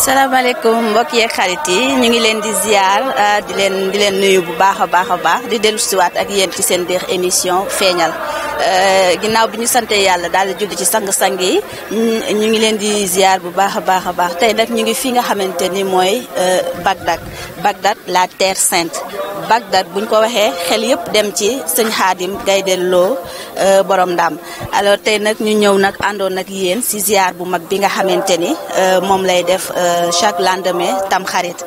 salaamaaleykum mbokk yeeg xarit yi ñu ngi leen di ziar di leen nuyu bu baax a baax di dellu siwaat ak yéen ci seen biir émission feeñal ginnaaw bi ñu sante yàlla daal di julli ci sang-sang yi ñu ngi leen di ziar bu baax a baax tey nag ñu ngi fi nga xamante ni mooy Bagdad la terre sainte Bagdad buñ ko waxee xel yëpp dem ci sëñ Xaadim Gaydel Lo borom ndam alors tey nag ñu ñëw nag àndoon nag yéen ci ziar bu mag bi nga xamante ni moom lay def chaque lendemain tam xarit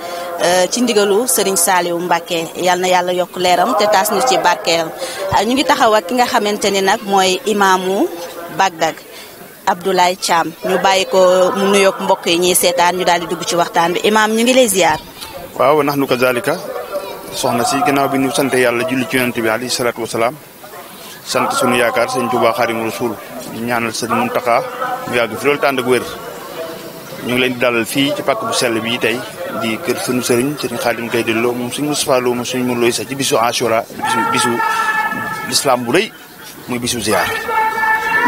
ci ndigalu Serigne Saliou Mbacké yal na yàlla yokk leeram te taas ñu ci barkeeram ñu ngi taxaw ak ki nga xamante ni nag mooy imaamu Bagdad Abdoulaye Thiam ñu bàyyi ko mu nuyoog mbokk yi ñuy seetaan ñu daal di dugg ci waxtaan bi imaam ñu ngi lay ziar. waaw nax nu ko zalika soxna si gannaaw bi ñu sant yàlla julli ci yonent bi alayhi salaatu wasalaam sant sunu yaakaar sëñ Tuubaa Xaadimu Rasuul ñaanal sëñ Muntaxa mu yàgg fi loolu tànd ak wér ñu ngi leen di dalal fii ci pàkk bu sell bi tey di kër sunu sëriñ sëriñ Xaadim Gaydel Lo moom suñu Mustafaa Lo moom suñu mun looy sax ci bisu Ashura bisu lislaam bu rëy muy bisu ziar.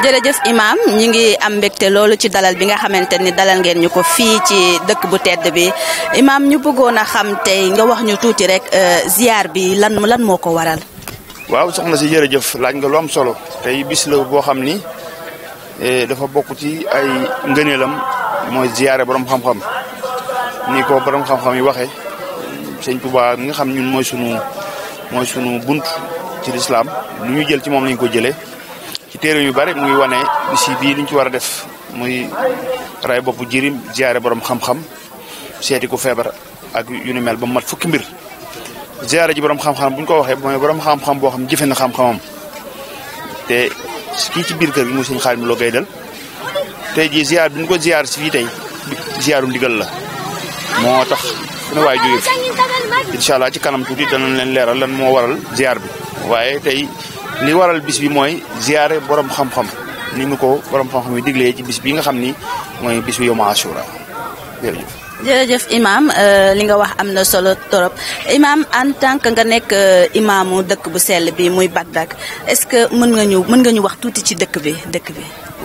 jërëjëf imam ñu ngi am mbégte loolu ci dalal bi nga xamante ni dalal ngeen ñu ko fii ci dëkk bu tedd bi imam ñu bëggoon a xam tey nga wax ñu tuuti rek ziar bi lan moo ko waral. waaw soxna si jërëjëf laaj nga lu am solo tey bis la boo xam ni dafa bokk ci ay ngëneelam mooy ziare borom xam-xam ni ko borom xam-xam yi waxee sëñ Tuubaa mi nga xam ñun mooy sunu bunt ci lislaam lu ñu jël ci moom lañ ko jëlee. ci téere yu bari muy wane bisi bii liñ ci war a def muy ray bopp jirim ziare borom xam-xam seeti ku feebar ak yu ni mel ba mat fukki mbir ziare ji borom xam-xam bu ñu ko waxee mooy borom xam-xam boo xam jëfe na xam-xamam te kii ci biir kër gi muy sëñ Xaadim Lo Gaydel tey jii ziar bi ñu ko ziar si fii tey ziaru ndigal la moo tax fu ne waaye jóge fi incha allah ci kanam tuuti danañ leen leeral lan moo waral ziar bi waaye tey li waral bis bi mooy ziare borom xam-xam ni ñu ko borom xam-xam yi diglee ci bis bi nga xam ni mooy bisu yawma Ashura jërëjëf. jërëjëf imam li nga wax am na solo torop imam en tant que nga nekk imaamu dëkk bu sell bi muy Bagdad est-ce que mën nga ñu wax tuuti ci dëkk bi.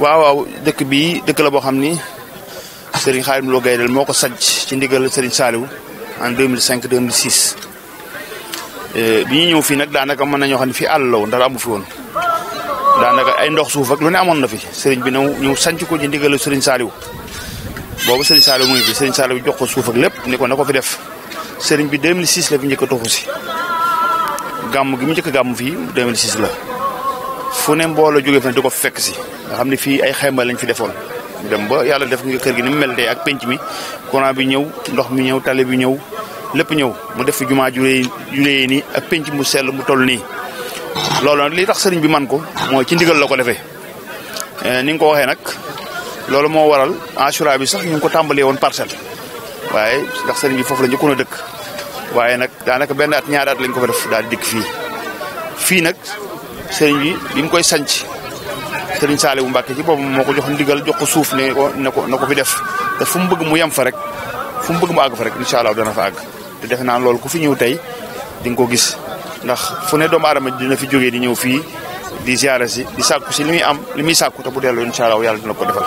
waaw dëkk bi dëkk la boo xam ni Serigne Xaadim Lo Gaydel moo ko sajj ci ndigal Serigne Saliou en 2005-2006. bi ñu ñëw fii nag daanaka mën nañoo xam ne fii àll la woon dara amu fi woon daanaka ay ndox suuf ak lu ne amoon na fi sëriñ bi ñëw sanc ko ci ndigalu sëriñ Saliou boobu sëriñ Saliou mu ngi fi sëriñ Saliou jox ko suuf ak lépp ni ko na ko fi def sëriñ bi 2006 la fi njëkk a toxu si gàmm gi mu njëkk a gàmm fii 2006 la fu ne mbooloo jógee fi ne di ko fekk si nga xam ne fii ay xayma lañ fi defoon dem ba yàlla def nga kër gi ni mu mel tey ak penc mi courant bi ñëw ndox mi ñëw tali bi ñëw lépp ñëw mu def fi jumaa ju réy nii ak penc mu sell mu toll nii loolu nag li tax sëriñ bi man ko mooy ci ndigal la ko defee ni nga ko waxee nag loolu moo waral Ashura bi sax ñu ngi ko tàmbalee woon Parcelles waaye ndax sëriñ bi foofu la njëkkoon a dëkk waaye nag daanaka benn at ñaari at lañ ko fa def daal di dikk fii nag sëriñ bi mu koy sanc sëriñ Saliou Mbacké ci boobu moo ko jox ndigal jox ko suuf ne ko fi def te fu mu bëgg mu yem fa rek fu mu bëgg mu àgg fa rek incha allah dana fa àgg te defe naa loolu ku fi ñëw tey di nga ko gis ndax fu ne doomu aadama dina fi jógee di ñëw fii di ziare si di sàkku si li muy sàkku te bu delloo incha allah yàlla dina ko defal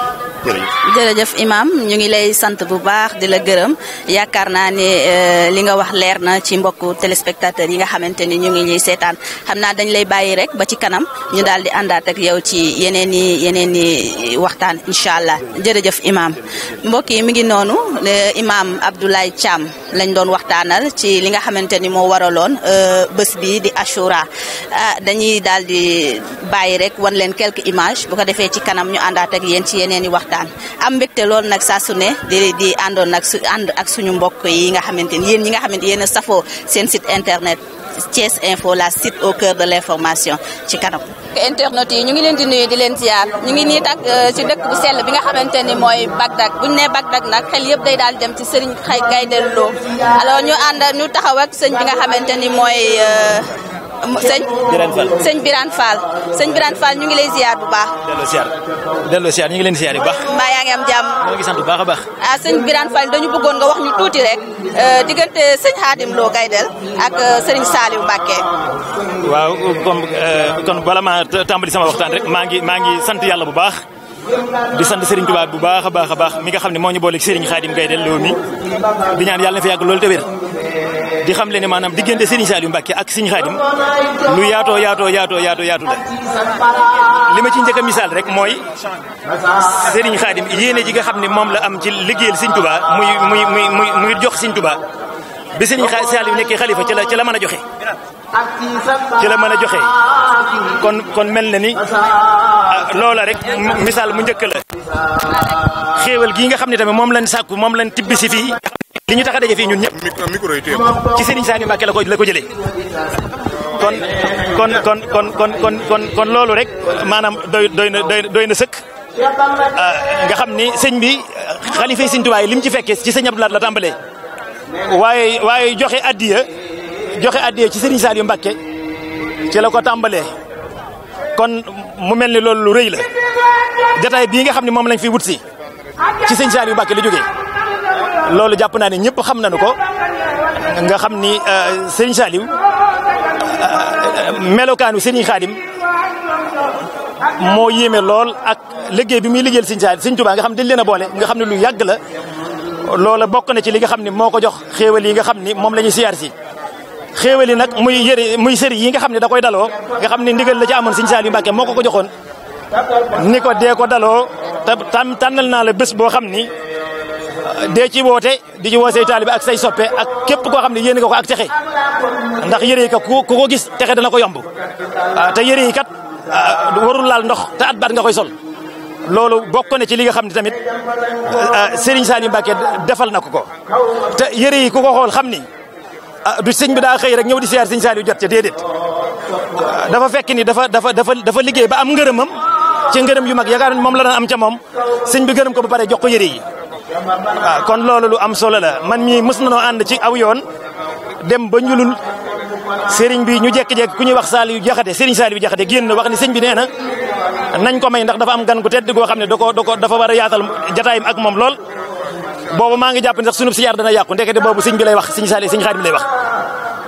jërëjëf imam ñu ngi lay sant bu baax di la gërëm yaakaar naa ne li nga wax leer na ci mbokku téléspectateurs yi nga xamante ni ñu ngi ñuy seetaan xam naa dañ lay bàyyi rek ba ci kanam ñu daal di àndaat ak yow ci yeneen i waxtaan incha allah jërëjëf imam mbokk yi mi ngi noonu imam Abdoulaye Thiam lañ doon waxtaanal ci li nga xamante ni moo waraloon bés bi di Ashura dañuy daal di bàyyi rek wan leen quelques images bu ko defee ci kanam ñu àndaat ak yéen ci yeneen i waxtaan am mbégte loolu nag saa su ne di àndoon nag ànd ak suñu mbokk yi nga xamante ni yéen ñi nga xamante yéen a safoo seen site internet Thiès Info la site au cœur de l'information ci kanam. internet yi ñu ngi leen di nuyu di leen ziar ñu ngi nii tak ci dëkk bu sell bi nga xamante ni mooy Bagdad bu ñu nee Bagdad nag xel yëpp day daal dem ci Serigne Gaydel Lo alors ñu taxaw ak sëñ bi nga xamante ni mooy. sëñ Birane Fall ñu ngi lay ziar bu baax. delloo ziar ñu ngi leen ziar bu baax. mbaa yaa ngi am jàmm. ñoo ngi sant bu baax a baax. sëñ Birane Fall dañu bëggoon nga wax ñu tuuti rek diggante sëñ Xaadim Lo Gaydel ak Serigne Saliou Mbacké. waaw kon bala ma tàmbali sama waxtaan rek maa ngi sant yàlla bu baax di sant Serigne Touba bu baax a baax mi nga xam ne moo ñu boole Serigne Khadim Gaydel Lo mi di ñaan yàlla na fi yàgg loolu te wér di xam le ne maanaam diggante Serigne Saliou Mbacké ak Serigne Khadim lu yaatoo la li ma ci njëkk a misaal rek mooy Serigne Khadim yéene ji nga xam ne moom la am ci liggéeyal Serigne Touba muy jox Serigne Touba bi Serigne Saliou nekkee xalifa ci la mën a joxe kon mel na ni loola rek misaal mu njëkk la xéewal gii nga xam ne tamit moom lañ sàkku moom lañ tibbi si fii li ñu tax a daje fii ñun ñëpp ci Serigne Saliou Mbacké la ko jëlee kon loolu rek maanaam doy na sëkk nga xam ni sëñ bi xalifa Serigne Touba yi lim ci fekkee ci sëñ Abdou Lahad la tàmbalee waaye joxe addiya ci Serigne Saliou Mbacké ci la ko tàmbalee kon mu mel ni loolu lu rëy la jataay bii nga xam ne moom lañ fi wut si ci Serigne Saliou Mbacké la jógee loolu jàpp naa ne ñëpp xam nañu ko nga xam ni Serigne Saliou melokaanu Serigne Khadim moo yéeme lool ak liggéey bi muy liggéeyal Serigne Touba nga xam dañ leen a boole nga xam ne lu yàgg la loola bokk na ci li nga xam ne moo ko jox xéewal yi nga xam ni moom la ñuy siyaar si xéewal yi nag muy sëri yi nga xam ne da koy daloo nga xam ne ndigal la ci amoon Serigne Saliou Mbacké moo ko joxoon ni ko dee ko daloo te tànnal naa la bés boo xam ni dee ci woote di ci woo say taalibe ak say soppe ak képp koo xam ne yéene nga ko ak texe ndax yére yi kat ku ko gis texe dana ko yomb te yére yi kat warul laal ndox te at baat nga koy sol loolu bokk na ci li nga xam ne tamit Serigne Saliou Mbacké defal na ko te yére yi ku ko xool xam ni du sëñ bi daa xëy rek ñëw di siyaar Serigne Saliou jot ca déedéet dafa fekk ni dafa liggéey ba am ngërëmam ci ngërëm yu mag yaakaar moom la daan am ca moom sëñ bi gërëm ko ba pare jox ko yére yi kon loolu lu am solo la man mii mës na noo ànd ci aw yoon dem ba ñulul Serigne bi ñu jékki-jékki ku ñuy wax Saliou Diakhaté Serigne Saliou Diakhaté génn wax ni sëñ bi nee na nañ ko may ndax dafa am gan gu tedd goo xam ne dafa war a yaatal jataayam ak moom lool boobu maa ngi jàpp ne sax sunub siyaar dana yàqu ndekete boobu sëñ bi lay wax Serigne Saliou Serigne Khadim lay wax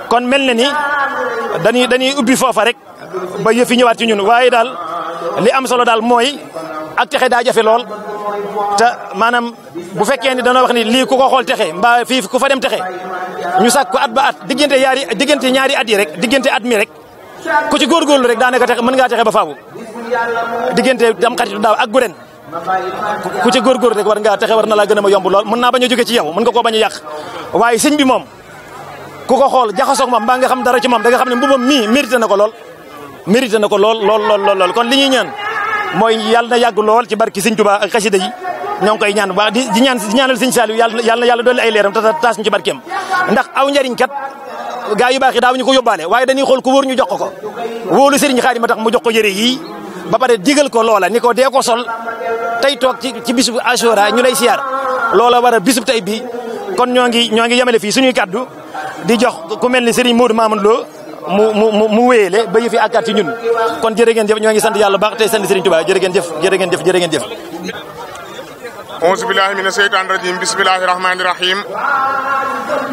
kon mel na ni dañuy ubbi foofa rek ba yëf yi ñëwaat ci ñun waaye daal li am solo daal mooy ak texe daa jafe lool te maanaam bu fekkee ni dana wax ni lii ku ko xool texe mbaa fii ku fa dem texe ñu sàkk ko at ba at diggante ñaari at yi rek diggante at mi rek ku ci góorgóorlu rek daanaka texe mën ngaa texe ba faawu diggante dam xaritu daaw ak gu ren ku ci góorgóorlu rek war ngaa texe war na laa gën a ma yomb lool mën naa bañ a jóge ci yow mën nga koo bañ a yàq waaye sëñ bi moom ku ko xool jaxasoog moom mbaa nga xam dara ci moom da nga xam ne mbubam mii mérité na ko lool kon li ñuy ñaan mooy yàlla na yàgg lool ci barki Serigne Touba ak xasida yi ñoo ngi koy ñaan ba di ñaanal Serigne Saliou yàlla dolli ay leeram te taas ñu ci barkeem ndax aw njariñ kat gaa yu baax yi daaw ñu ko yóbbaale waaye dañuy xool ku wóor ñu jox ko wóolu Serigne Khadim tax mu jox ko yëre yi ba pare digal ko loola ni ko dee ko sol tey toog ci bisu Ashura ñu lay siyaar loola war a bisub tey bi kon ñoo ngi yemale fii suñuy kaddu di jox ku mel ni Serigne Modou Mamoun Lo mu wéyele ba yëfi àggaat ci ñun kon jërë ngeen jëf ñoo ngi sant yàlla baax tey sant Serigne Touba jërë ngeen jëf auzu billahi mina seytaani rajim bismillahi rahmani rahim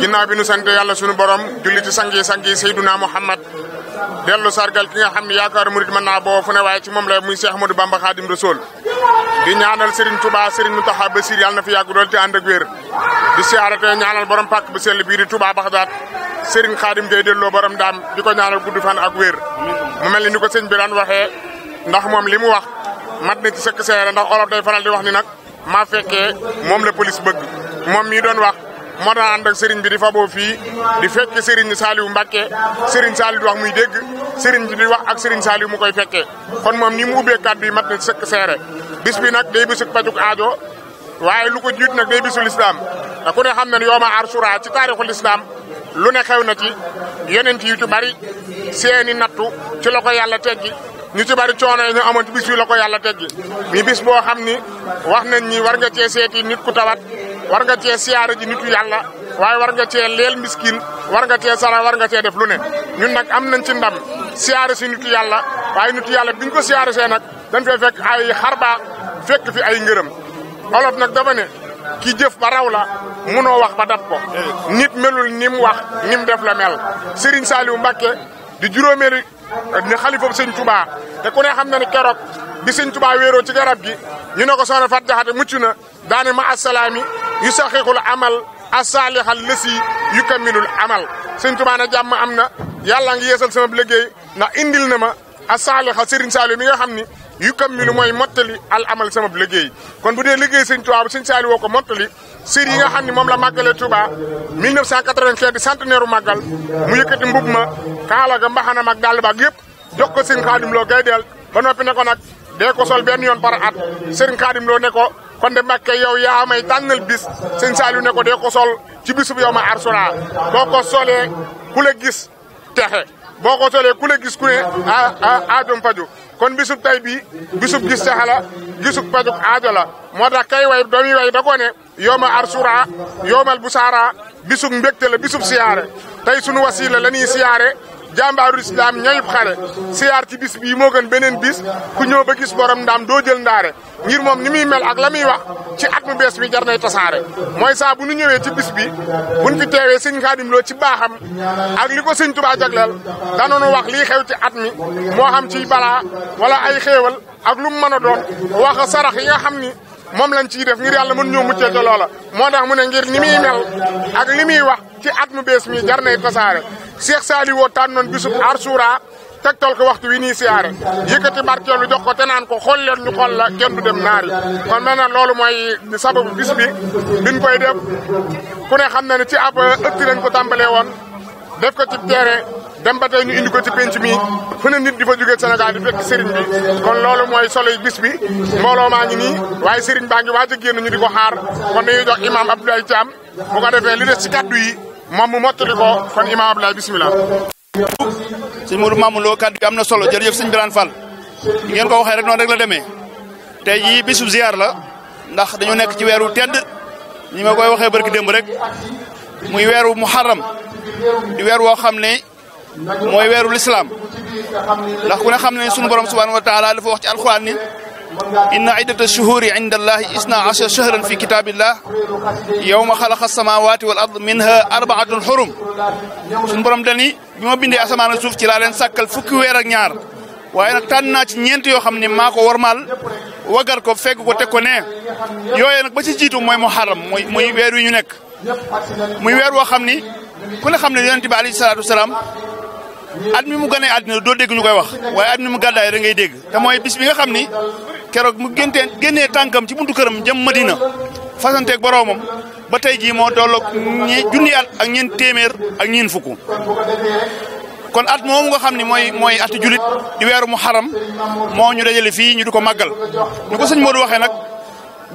ginnaaw bi nu sant yàlla sunu borom julli ci sangi Seyduna Muhammad dellu sargal ki nga xam ne yaakaar murid mën naa boo fu ne waaye ci moom la muy Cheikh Ahmadou Bamba Khadim Rasoul di ñaanal Serigne Touba Serigne Mountakha Bassir yàlla na fi yàgg dool te ànd ak wér di siyaare te ñaanal borom pàkk bu sell bii di Touba Baxdaat Serigne Khadim Gaydel Lo borom daam di ko ñaanal gudd fan ak wér mu mel ni ko sëñ bi daan waxee ndax moom li mu wax mat na ci sëkk seere ndax olof day faral di wax ni nag maa fekkee moom la police bëgg moom mii doon wax moo daan ànd ak Serigne bi di faboo fii di fekk Serigne Saliou Mbacké Serigne Saliou di wax muy dégg Serigne bi di wax ak Serigne Saliou mu koy fekkee kon moom ni mu ubbee kàddu yi mat na ci sëkk seere bis bi nag day bisu pajuk aajo waaye lu ko jiit nag day bisu lislaam da ku ne xam ne yooma Ashura ci taarixul islam lu ne xew na ci yeneen yu ci bari seeni nattu ci la ko yàlla teggi ñu ci bari coono yi ñu amoon ci bis bi la ko yàlla teggi mi bis boo xam ni wax nañ ni war nga cee seeti nit ku tawat war nga cee siyaare ji nitu yàlla waaye war nga cee leel miskin war nga cee sara war nga cee def lu ne ñun nag am nañ ci ndam siyaare si nitu yàlla waaye nitu yàlla biñ ko siyaare see nag dañ fay fekk ay xarbaax fekk fi ay ngërëm olof nag dafa ne ki jëf ba raw la munoo wax ba dab ko nit melul ni mu wax ni mu def la mel Serigne Saliou Mbacké di juróomeeri ni xalifa Serigne Touba te ku ne xam na ni keroog bi Serigne Touba wéeroo ci garab gi ñu ne ko soxna Fat Jaxate mucc na daane ma asalaami yu saxiixul amal asaalihal lësi yu kamilul amal sëñ Tuubaa ne jàmm am na yàlla ngi yeesal sama liggéey ndax indil na ma asaaliha Serigne Saliou mi nga xam ni yu kamilu mooy mottali al amal sama liggéey kon bu dee liggéey sëñ Tuubaa bu sëñ Saliou woo ko mottali sër yi nga xam ne moom la màggalee Touba 1995 di centenaire u màggal mu yëkkati mbub ma kaala ga mbaxana mag dàll baag yëpp jox ko Serigne Khadim Lo Gaydel ba noppi ne ko nag dee ko sol benn yoon par at Serigne Khadim Lo ne ko kon de Mbàkke yow yaa may tànnal bis sëñ Saliou ne ko dee ko sol ci bisub yow ma arsura boo ko solee ku la gis texe boo ko solee ku la gis ku ne aajom faju kon bisub tay bi bisub gis texe la gisub pajuk aajo la moo tax kay way doomi way da ko ne yow ma arsura yowmal busaara bisub mbégte la bisub siyaare tey sunu wasiila la ñuy siyaare jàmbaaru islam ñooyub xare siyaar ci bis bii moo gën beneen bis ku ñëw ba gis borom ndaam doo jël ndaare ngir moom ni muy mel ak la muy wax ci at mu bees bi jar nay tasaare mooy saa bu nu ñëwee ci bis bi buñ fi teewee sëñ Xaadim Lo ci baaxam ak li ko sëñ Tuubaa jagleel danoonu wax lii xew ci at mi moo xam ci balaa wala ay xéewal ak lu mu mën a doon wax sarax yi nga xam ni moom lañ ciy def ngir yàlla mën ñoo muccee ca loola moo tax mu ne ngir ni muy mel ak li muy wax ci at mu bees mi jar nay tasaare Cheikh Saliou woo tànnoon bisub Arsura tegtal ko waxtu wi nii siyaare yëkkati barkeelu jox ko te naan ko xool leen ñu xool la kenn du dem naari kon mel na loolu mooy sababu bis bi biñ koy def ku ne xam na ne ci ab ëtt lañ ko tàmbalee woon def ko ci teere dem ba tey ñu indi ko ci penc mi fu ne nit di fa jógee Sénégal di fekk sëriñ bi kon loolu mooy solo bis bi mbooloo maa ngi nii waaye sëriñ baa ngi waaj a génn ñu di ko xaar kon dañuy jox imam Abdoulaye Thiam bu ko defee li des ci kaddu yi moom mu mottali ko kon imam Abdoulaye bismillah. sëñ Modou Mamoun Lo kaddu gi am na solo jërëjëf sëñ Birane Fall ngeen ko waxee rek noonu rek la demee tey jii bisub ziar la ndax dañoo nekk ci weeru tedd ñi ma koy waxee barki démb rek muy weeru muharram di weer woo xam ne mooy weeru lislaam ndax ku ne xam ne sunu borom subhanahu wa taala dafa wax ci alquran ni inna iddata shuhuri inda allahi isna ashara shahran fi kitabillah yawma xalaqa samawati wal ard minha arbaatun xurum sunu borom dani bi ma bindee asamaan ak suuf ci laa leen sàkkal fukki weer ak ñaar waaye nag tànn naa ci ñeent yoo xam ne maa ko warmaal wagar ko fegg ko teg ko ne yooyee nag ba ci jiitu mooy muharram muy weer wi ñu nekk muy weer woo xam ni ku ne xam ne yonent bi alayhi salaatu wasalaam at mi mu gënee àddina doo dégg ñu koy wax waaye at mi mu gàddaay rek ngay dégg te mooy bis bi nga xam ni keroog mu génnee tànkam ci buntu këram jëm Madina fasanteeg boroomam ba tey jii moo tolloog junni at ak ñeent téeméer ak ñeent fukk kon at moomu nga xam ni mooy atu julit di weeru muharram moo ñu dajale fii ñu di ko màggal ñu ko sëñ Modou waxee nag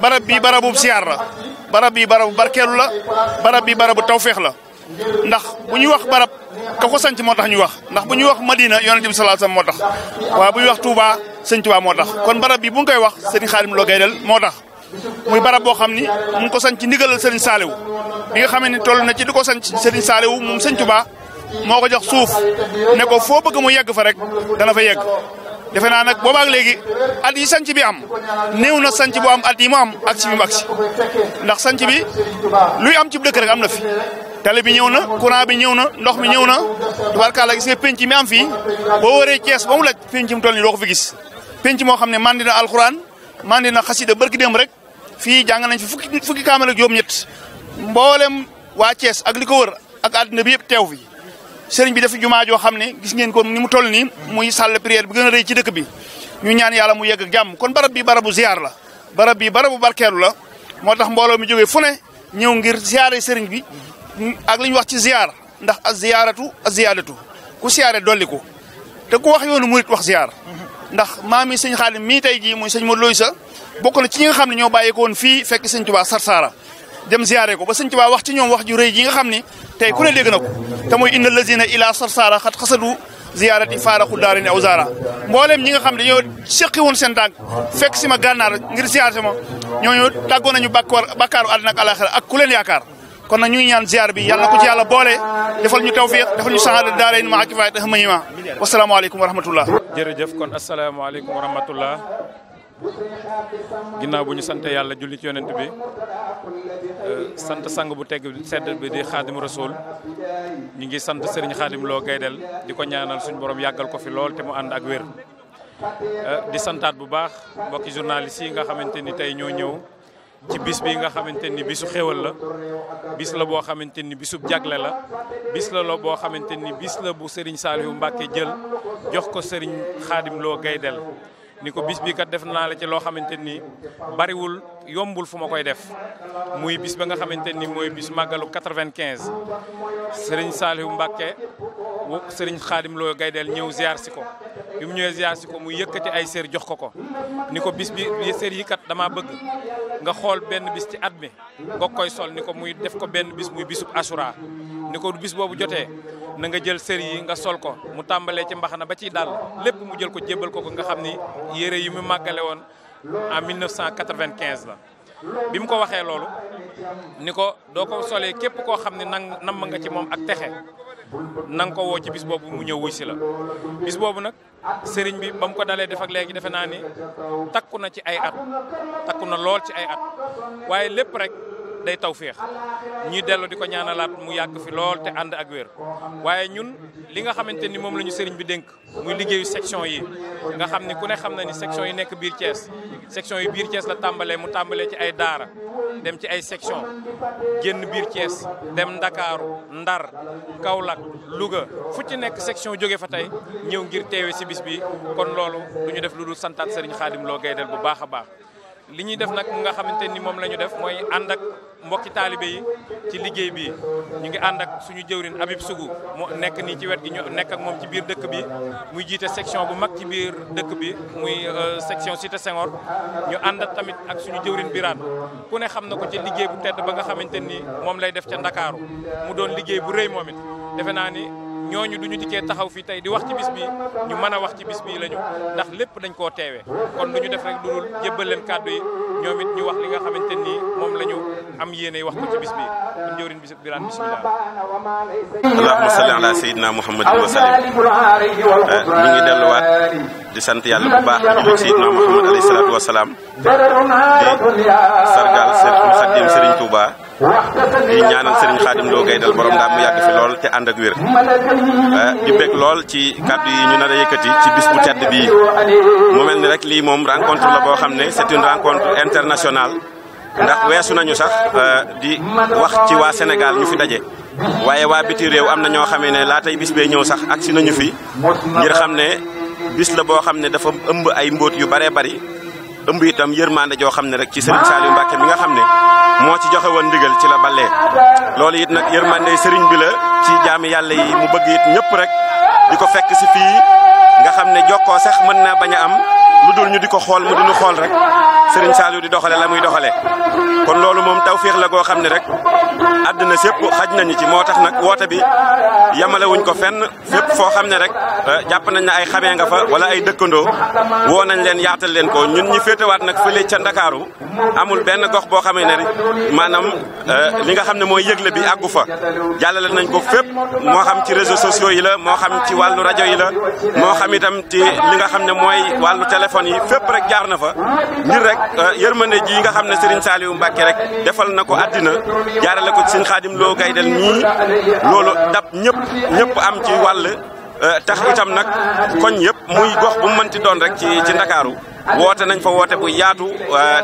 barab bi barabu siyaar la barab bi barabu barkeelu la barab bi barabu tawféex la ndax bu ñuy wax barab ka ko sanc moo tax ñu wax ndax bu ñuy wax Madina yonent bi sallallahu alayhi wasallam moo tax waaye bu ñuy wax Touba sëñ Touba moo tax kon barab bi bu ñu koy wax Serigne Khadim Lo Gaydel moo tax muy barab boo xam ni mu ngi ko sanc ci ndigalal Serigne Saliou bi nga xamee ni toll na ci di ko sanc Serigne Saliou moom sëñ Touba moo ko jox suuf ne ko foo bëgg mu yegg fa rek dana fa yegg defe naa nag boobaak léegi at yi sanc bi am néew na sanc bu am at yi mu am ak si bi mu agsi ndax sanc bi luy am ci dëkk rek am na fi tali bi ñëw na courant bi ñëw na ndox mi ñëw na tubaarkàlla gis nga penc mi am fii boo waree Cees ba mu laj penc mu toll nii doo ko fi gis penc moo xam ne mandi na alxuraan mandi na xasida barki dem rek fii jàng nañ fi fukki kaamel ak juróom-ñett mboolem waa Cees ak li ko wër ak àddina bi yëpp teew fi sëriñ bi dafa jumaa joo xam ne gis ngeen ko ni mu toll nii muy salle prière bi gën a rëy ci dëkk bi ñu ñaan yàlla mu yegg ak jàmm kon barab bi barabu ziar la barab bi barabu barkeelu la moo tax mbooloo mi jógee fu ne ñëw ngir ziare sëriñ bi ak li ñu wax ci ziar ndax az ziyaadatu ku ziare dolli ko te ku wax yoonu murit wax ziar ndax maami sëñ Xaadim mii tey jii muy sëñ Modou Lo sa bokk na ci ñi nga xam ne ñoo bàyyeeko woon fii fekk sëñ Tuubaa Sarsara dem ziare ko ba sëñ Tuubaa wax ci ñoom wax ju rëy ji nga xam ni tey ku ne dégg na ko te mooy inna lazina ila Sarsara xat xasadu ziyaarati faaraxu daarini aw zaara mboolem ñi nga xam ne dañoo seqi woon seen tànk fekk si ma gànnaar ngir ziar si ma ñooñu tàggoo nañu bakkaaru àddina ak alaxira ak ku leen yaakaar kon nag ñu ngi ñaan ziar bi yàlla na ko ci yàlla boole defal ñu tawfiq defal ñu saxaada daarayn ma akifaay tax mahima wasalaamaaleykum wa rahmatullah jërëjëf kon asalaamaaleykum wa rahmatullah ginnaaw bu ñu sant yàlla julli ci yonent bi sant sang bu tegg sedd bi di Xaadim Rasul ñu ngi sant Serigne Khadim Lo Gaydel di ko ñaanal suñu borom yàggal ko fi lool te mu ànd ak wér di santaat bu baax mbokki journalistes yi nga xamante ni tey ñoo ñëw ci bis bi nga xamante ni bisu xéwal la bis la boo xamante ni bisub jagle la bis la boo xamante ni bis la bu Serigne Saliou Mbacké jël jox ko Serigne Khadim Lo Gaydel ni ko bis bi kat def naa la ci loo xamante ni bariwul yombul fu ma koy def muy bis ba nga xamante ni mooy bis màggalu 95 Serigne Saliou Mbacké Serigne Khadim Lo Gaydel ñëw ziar si ko bi mu ñëwee ziar si ko mu yëkkati ay sër jox ko ni ko bis bi sër yi kat dama bëgg nga xool benn bis ci at mi nga koy sol ni ko muy def ko benn bis muy bisub Ashura ni ko bis boobu jotee na nga jël sër yi nga sol ko mu tàmbalee ci mbaxana ba ciy dal lépp mu jël ko jébbal ko nga xam ni yére yi mu màggale woon en 1995 la. bi mu ko waxee loolu ni ko doo ko solee képp koo xam ne namm nga ci moom ak texe na nga ko woo ci bis boobu mu ñëw wuy si la bis boobu nag sëriñ bi ba mu ko dalee def ak léegi defe naa ni takku na ci ay at takku na lool ci ay at waaye lépp rek day tawféex ñuy dellu di ko ñaanalaat mu yàgg fi lool te ànd ak wér waaye ñun li nga xamante ni moom la ñu sëriñ bi dénk muy liggéeyu section yi nga xam ni ku ne xam na ni section yi nekk biir Thiès section yi biir Thiès la tàmbalee mu tàmbalee ci ay daara dem ci ay section génn biir Thiès dem Ndakaaru Ndar Kaolack Louga fu ci nekk section jóge fa tey ñëw ngir teewe si bis bi kon loolu du ñu def lu dul santaat sëriñ Khadim Lo Gaydel bu baax a baax li ñuy def nag nga xamante ni moom la ñu def mooy ànd ak mbokki taalibe yi ci liggéey bi ñu ngi ànd ak suñu jëwrin Habib Sougou mu nekk nii ci wet gi ñu nekk ak moom ci biir dëkk bi muy jiite section bu mag ci biir dëkk bi muy section Cité Senghor ñu ànd tamit ak suñu jëwrin Birane ku ne xam na ko ci liggéey bu tedd ba nga xamante ni moom lay def ca Ndakaaru mu doon liggéey bu rëy moom it defe naa ni ñooñu duñu dikkee taxaw fii tey di wax ci bis bi ñu mën a wax ci bis bi lañu ndax lépp dañ koo teewee kon duñu def rek lu dul jébbal leen kàddu yi ñoom it ñu wax li nga xamante ni moom la ñu am yéene wax ko ci bis bi ñu jëwriñ bis Birane bismillah allahumma salli ala sayyidina muhammadin wa sallim ñu ngi delluwaat di sant yàlla bu baax di sayyidina muhammad alayhi salaatu wa salaam di sargal Serigne Khadim Serigne Touba di ñaanal Serigne Khadim Lo Gaydel borom daa mu yàgg fi lool te ànd ak wér di bég lool ci kàddu yi ñu nar a yëkkati ci bis bu tedd bii mu mel ni rek lii moom rencontre la boo xam ne c'est une rencontre internationale ndax weesu nañu sax di wax ci waa Sénégal ñu fi daje waaye waa biti réew am na ñoo xamee ne laa tey bis bee ñëw sax agsi nañu fi ngir xam ne bis la boo xam ne dafa ëmb ay mbóot yu baree bari ëmb itam yërmande joo xam ne rek ci Serigne Saliou Mbacké mi nga xam ne moo ci joxe woon ndigal ci la ballee loolu it nag yërmande Serigne bi la ci jaami yàlla yi mu bëgg it ñëpp rek di ko fekk si fii nga xam ne jokkoo sax mën naa bañ a am lu dul ñu di ko xool mu diñu xool rek Serigne Saliou di doxale la muy doxale kon loolu moom tawféex la goo xam ne rek àddina sépp xaj nañu ci moo tax nag woote bi yamale wuñ ko fenn fépp foo xam ne rek jàpp nañ ne ay xamee nga fa wala ay dëkkandoo woo nañ leen yaatal leen ko ñun ñi féetewaat nag fële ca Ndakaaru amul benn gox boo xamee ne maanaam li nga xam ne mooy yëgle bi àggu fa jàllale nañ ko fépp moo xam ci réseaux sociaux yi la moo xam ci wàllu rajo yi la moo xam itam ci li nga xam ne mooy wàllu téléphone yi fépp rek jaar na fa ngir rek yërmande ji nga xam ne Serigne Saliou Mbacké rek defal na ko àddina jaarale ko ci Serigne Khadim Lo Gaydel ñii loolu dab ñëpp am ci wàll tax itam nag koñ yëpp muy gox bu mu mënti doon rek ci Ndakaaru woote nañ fa woote bu yaatu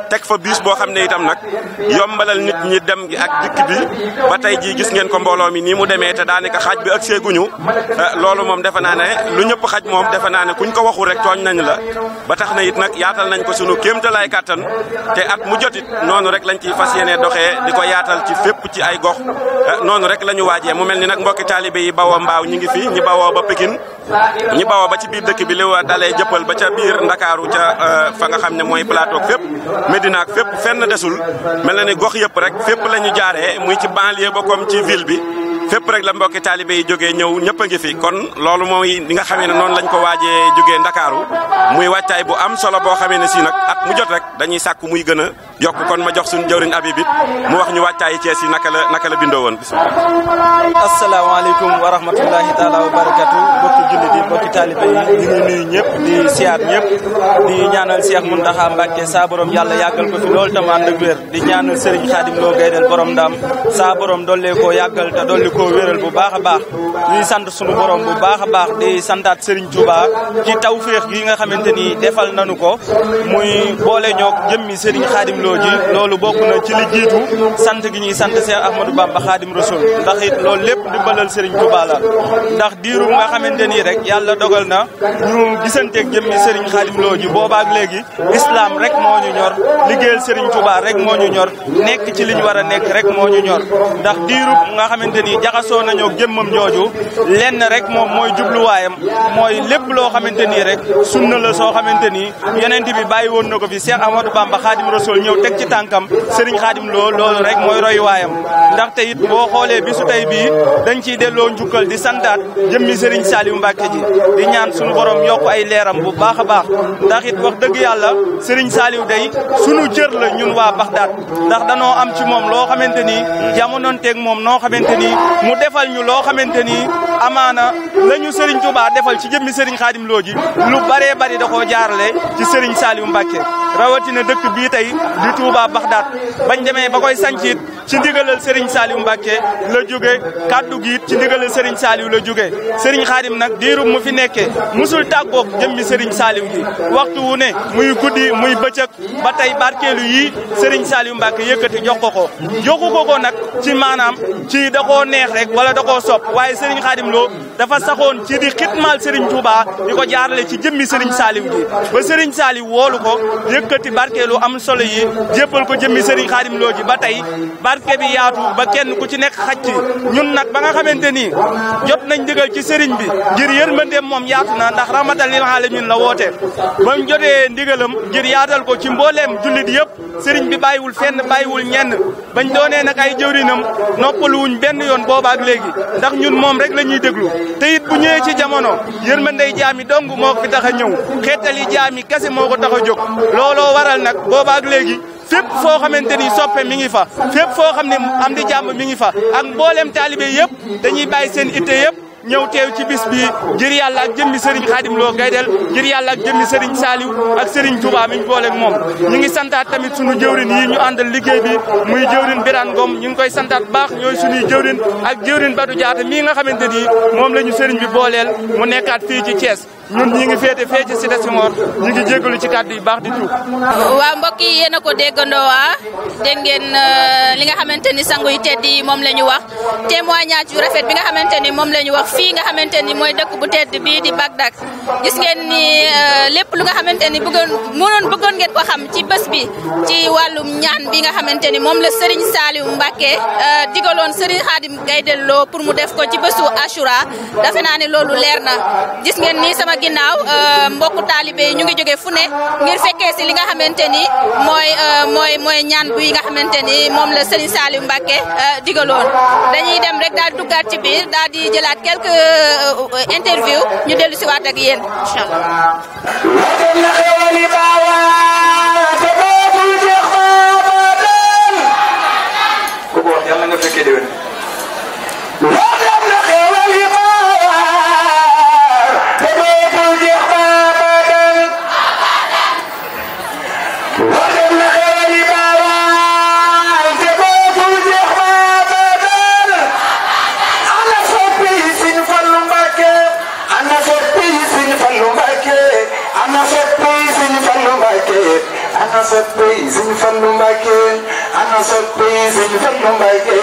teg fa bus boo xam ne itam nag yombalal nit ñi dem gi ak dikk bi ba tey jii gis ngeen ko mbooloo mi nii mu demee te daanaka xaaj bi ak seeguñu loolu moom defe naa ne lu ñëpp xaj moom defe naa ne kuñ ko waxul rek tooñ nañ la ba tax na it nag yaatal nañ ko sunu kéemtalaay kàttan te at mu jotit noonu rek lañ ciy fas yéene doxee di ko yaatal ci fépp ci ay gox noonu rek la ñu waajee mu mel ni nag mbokki taalibe yi bawoo mbaaw ñi ngi fi ñi bawoo ba Pikine ñi bawoo ba ci biir dëkk bi li wa dalee jëppal ba ca biir Ndakaaru ca fa nga xam ne mooy plateau fépp Médina ak fépp fenn desul mel na ni gox yëpp rek fépp la ñu jaaree muy ci banlieue ba comme ci ville bi fépp rek la mbokki taalibe yi jógee ñëw ñëpp a ngi fi kon loolu mooy li nga xamee ne noonu lañ ko waajee jógee Ndakaaru muy wàccaay bu am solo boo xamee ne si nag at mu jot rek dañuy sàkku muy gën a yokk kon ma jox suñu jëwriñ Habib it mu wax ñu wàccaayi Thiès yi naka la bindoo woon bismillah. asalaamaaleykum wa rahmatullahi taala wa barakatu mbokki jullit yi mbokki taalibe yi ñu ngi nuyu ñëpp di siyaar ñëpp di ñaanal Cheikh Mountakha Mbacké saa borom yàlla yàggal ko fi loolu tam ànd ak wér di ñaanal Serigne Khadim Lo Gaydel borom ndam saa borom dolli koo yàggal te dolli koo wéral bu baax a baax ñuy sant sunu borom bu baax a baax di santaat Serigne Touba ci tawféex gi nga xamante ni defal nañu ko muy boole ñoog jëmmi Serigne Khadim Lo ji loolu bokk na ci li jiitu sant gi ñuy sant Cheikh Ahmadou Bamba Khadim Rasoul ndax it loolu lépp dimbalal Serigne Touba la ndax diiru nga xamante ni rek yàlla dogal na ñu gisanteeg jëmmi Serigne Khadim Lo ji boobaak léegi islam rek moo ñu ñor liggéeyal Serigne Touba rek moo ñu ñor nekk ci li ñu war a nekk rek moo ñu ñor ndax diiru nga xamante ni jaxasoo nañoo jëmmam jooju lenn rek moom mooy jubluwaayam mooy lépp loo xamante ni rek sunna la soo xamante ni yonent bi bàyyi woon na ko fi Cheikh Ahmadou Bamba Khadim Rasoul ñëw teg ci tànkam Serigne Khadim Lo loolu rek mooy roy waayam ndaxte it boo xoolee bisu tey bii dañ ciy delloo njukkal di santaat jëmmi Serigne Saliou Mbacké ji di ñaan sunu borom yokk ay leeram bu baax a baax ndax it wax dëgg yàlla Serigne Saliou day sunu cër la ñun waa Baxdaad ndax danoo am ci moom loo xamante ni jamonoonteeg moom noo xamante ni mu defal ñu loo xamante ni amaana la ñu Serigne Touba defal ci jëmmi Serigne Khadim Lo ji lu baree bari da koo jaarale ci Serigne Saliou Mbacké rawatina dëkk bii tey di Touba Baxdaad bañ demee ba koy sancit ci ndigalal Serigne Saliou Mbacké la jóge kaddu gi ci ndigalal Serigne Saliou la jóge Serigne Khadim nag diiru mu fi nekkee musul tàggoog jëmmi Serigne Saliou ji waxtu wu ne muy guddi muy bëccëg ba tey barkeelu yi Serigne Saliou Mbacké yëkkati jox ko joxu ko nag ci maanaam ci da koo neex rek wala da koo sopp waaye Serigne Khadim Lo dafa saxoon ci di xitmaal Serigne Touba di ko jaarale ci jëmmi Serigne Saliou ji ba Serigne Saliou woolu ko yëkkati barkeelu am solo yi jébbal ko jëmmi Serigne Khadim Lo ji ba tey barke bi yaatu ba kenn ku ci nekk xaj ci ñun nag ba nga xamante ni jot nañ digal ci Serigne bi ngir yërmandeem moom yaatu na ndax rahmatan lil alamin la woote ba mu jotee ndigalam ngir yaatal ko ci mbooleem jullit yëpp Serigne bi bàyyiwul fenn bàyyiwul ñenn bañ doonee nag ay jëwrinam noppaluwuñ benn yoon boobaak léegi ndax ñun moom rek la ñuy déglu te it bu ñëwee ci jamono yërmandey jaami dong moo ko fi tax a ñëw xeetali jaami kese moo ko tax a jóg looloo waral nag boobaak léegi fépp foo xamante ni soppe mi ngi fa fépp foo xam ne am di jàmm mi ngi fa ak mboolem taalibe yëpp dañuy bàyyi seen itte yëpp ñëw teew ci bis bi ngir yàlla ak jëmmi Serigne Khadim Lo Gaydel ngir yàlla ak jëmmi Serigne Saliou ak Serigne Touba mi ñu booleeg moom ñu ngi santaat tamit sunu jëwrin yi ñu àndal liggéey bi muy jëwrin Birane Ngom ñu ngi koy santaat baax ñooy sunuy jëwrin ak jëwrin Badou Diatta mii nga xamante ni moom la ñu Serigne bi booleel mu nekkaat fii ci Thiès ñun ñi ngi féete fee ci Cité Senghor ñu ngi jégalu ci kàddu yi baax di tuub. waa mbokk yi yéen a ko déggandoo dégg ngeen li nga xamante ni sangu yi tedd yi moom la ñu wax témoignage yu rafet bi nga xamante ni moom la ñu wax fii nga xamante ni mooy dëkk bu tedd bii di Bagdad gis ngeen ni lépp lu nga xamante ni bëggoon ngeen ko xam ci bés bi ci wàllum ñaan bi nga xamante ni moom la Serigne Saliou Mbacké digaloon Serigne Khadim Gaydel Lo pour mu def ko ci bésu Achoura defe naa ni loolu leer na gis ngeen ni sama ginnaaw mbokku taalibe ñu ngi jóge fu ne ngir fekkee si li nga xamante ni mooy ñaan bi nga xamante ni moom la Serigne Saliou Mbacké digaloon dañuy dem rek daal duggaat ci biir daal di jëlaat quelques interview ñu dellu si waat ak yéen inchallah ku ko wax yàlla nga fekkee déwén ana soppi Sëñ Fallu Mbacké ana soppi Sëñ Fallu Mbacké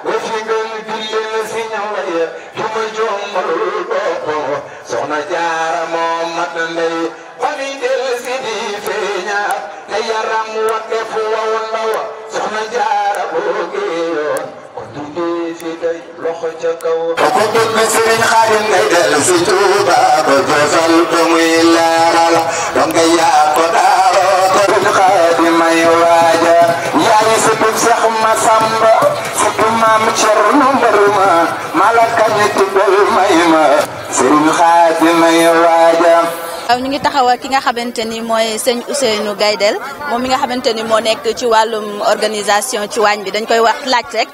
wafi ngeen bille si ñawaya tuma jommalul bopp soxna Jaara moom mat ndey bami del si di feeñaat te yaram wadde fu waw ndaw soxna Jaara boogeeyoon kon duggee fi day loxo ca kaw ko bëgg Sëriñ Xaadim ngay del si Tuuba ko jëfal ba muy leeral donc yaa ko daaroo Sëriñ Xaadim may waaja yaay sëtub Seex Masamba sëtub Maam Cerno Mbër ma malaka ñi tuddal may ma Sëriñ Xaadim may waaja ñu ngi taxaw ak ki nga xamante ni mooy sëñ Ousseynou Gaydel moom mi nga xamante ni moo nekk ci wàllum organisation ci waañ bi dañ koy wax laaj rek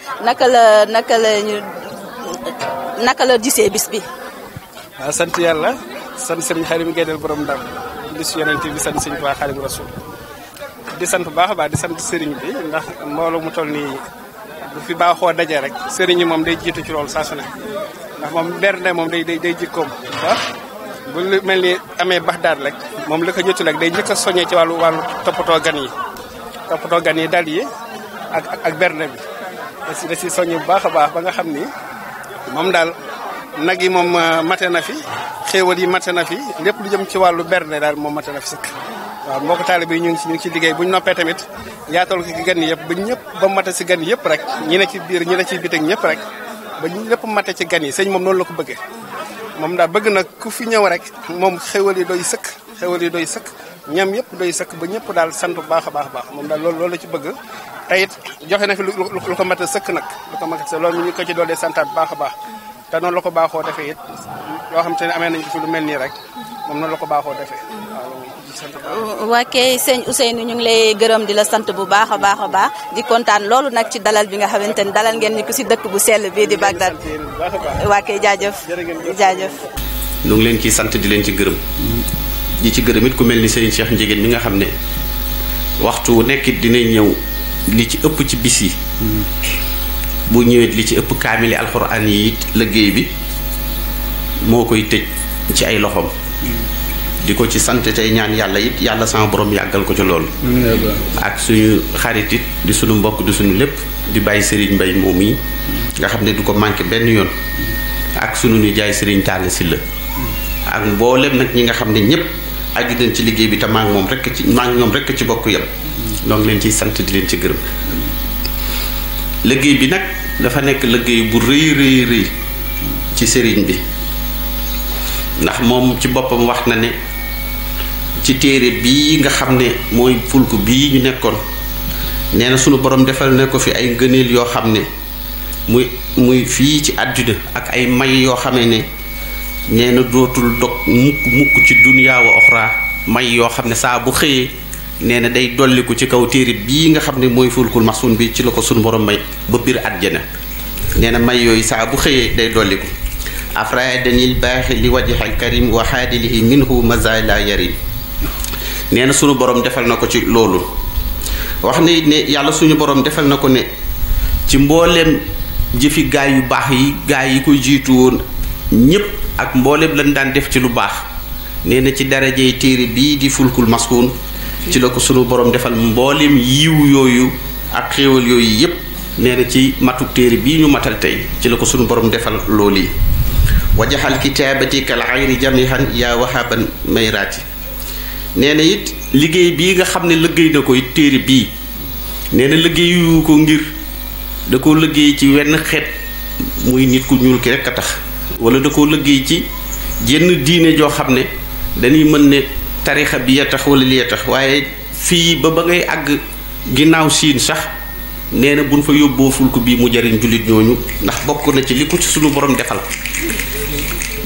naka la gisee bis bi. waaw sant yàlla sant sëriñ Xadim Gaydel borom Ndar di si yonent bi sant sëriñ Tuubaa Xaadimu Rasuul di sant bu baax a baax di sant sëriñ bi ndax mbooloo mu toll nii bu fi baaxoo daje rek sëriñ yi moom day jiitu ci loolu saa su ne ndax moom bernde moom day jikkoom waaw bu lu mel ni amee baxdaat rek moom li ko jotul rek day njëkk a soññee ci wàllu toppatoo gan yi dal yi ak bernde bi da si soññee bu baax a baax ba nga xam ni moom daal nag yi moom mate na fi xéewal yi mate na fi lépp lu jëm ci wàllu bernde daal moom mate na fi sëkk waaw mbokk taalibe yi ñu ngi ci liggéey bu ñu noppee tamit yaatal ko ci gan yi yëpp ba ñëpp ba mate si gan yi yëpp rek ñi ne ci biir ñi ne ci bitik ñëpp rek ba lépp mate ci gan yi sëñ moom noonu la ko bëggee moom daal bëgg nag ku fi ñëw rek moom xéwal yi doy sëkk ñam yëpp doy sëkk ba ñëpp daal sant bu baax a baax moom daal loolu la ci bëgg te it joxe na fi lu ko mate sëkk nag loolu ñu ko ci doolee santaat bu baax a baax te noonu la ko baaxoo defee it loo xam te ne amee nañu fi lu mel nii rek moom noonu la ko baaxoo defee waa kay sëñ Ousseynou ñu ngi lay gërëm di la sant bu baax a baax di kontaan loolu nag ci dalal bi nga xamante ni dalal ngeen ni ko si dëkk bu sell bii di Bagdad waa kay jaajëf ñu ngi leen ciy sant di leen ci gërëm di ci gërëm it ku mel ni Serigne Cheikh Ndiéguène mi nga xam ne waxtu wu nekkit dina ñëw li ci ëpp ci bis yi bu ñëwee li ci ëpp kaamili alxuraan yi it liggéey bi moo koy tëj ci ay loxoom di ko ci sant tey ñaan yàlla it yàlla sama borom yàggal ko ci loolu ak suñu xarit it di suñu mbokk di suñu lépp di bàyyi Serigne Mbaye moom yi nga xam ne du ko manqué benn yoon ak suñu ni jaay Serigne Talla Sylla ak mboolem nag ñi nga xam ne ñëpp aju nañ ci liggéey bi te maa ngi ñoom rekk ci bokk yam donc leen ciy sant di leen ci gërëm liggéey bi nag dafa nekk liggéey bu rëy ci Serigne bi ndax moom ci boppam wax na ne ci téere bii nga xam ne mooy fulku bii ñu nekkoon nee na sunu borom defal ne ko fi ay ngëneel yoo xam ne muy fii ci àdduna ak ay may yoo xamee ne nee na dootul dog mukk ci duniyaa wa oxra may yoo xam ne saa bu xëyee nee na day dolliku ci kaw téere bii nga xam ne mooy fulkul maxsuun bi ci la ko sunu borom may ba biir àjjana nee na may yooyu saa bu xëyee day dolliku afradanil baaxi li wajhil karim wa xaadilihi minhu mazala yarim nee na sunu borom defal na ko ci loolu wax ne yàlla suñu borom defal na ko ne ci mbooleem jëfi gaay yu baax yi gaay yi koy jiitu woon ñépp ak mbooleem lañ daan def ci lu baax nee na ci darajey téere bii di fulkul maskuun ci la ko sunu borom defal mbooleem yiw yooyu ak xéewal yooyu yépp nee na ci matuk téere bii ñu matal tey ci la ko sunu borom defal loolu yi wajaxal kitaabati kal xayri jamihan yaa wahaban mayraati nee na it liggéey bii nga xam ne liggéey na ko it téere bii nee na liggéeyu ko ngir da koo liggéey ci wenn xeet muy nit ku ñuul ki rekk a tax wala da koo liggéey ci jenn diine joo xam ne dañuy mën ne tarixa bi ya tax wala li ya tax waaye fii ba ngay àgg ginnaaw siin sax nee na buñ fa yóbboo fulku bii mu jariñ jullit ñooñu ndax bokk na ci li ko ci sunu borom defal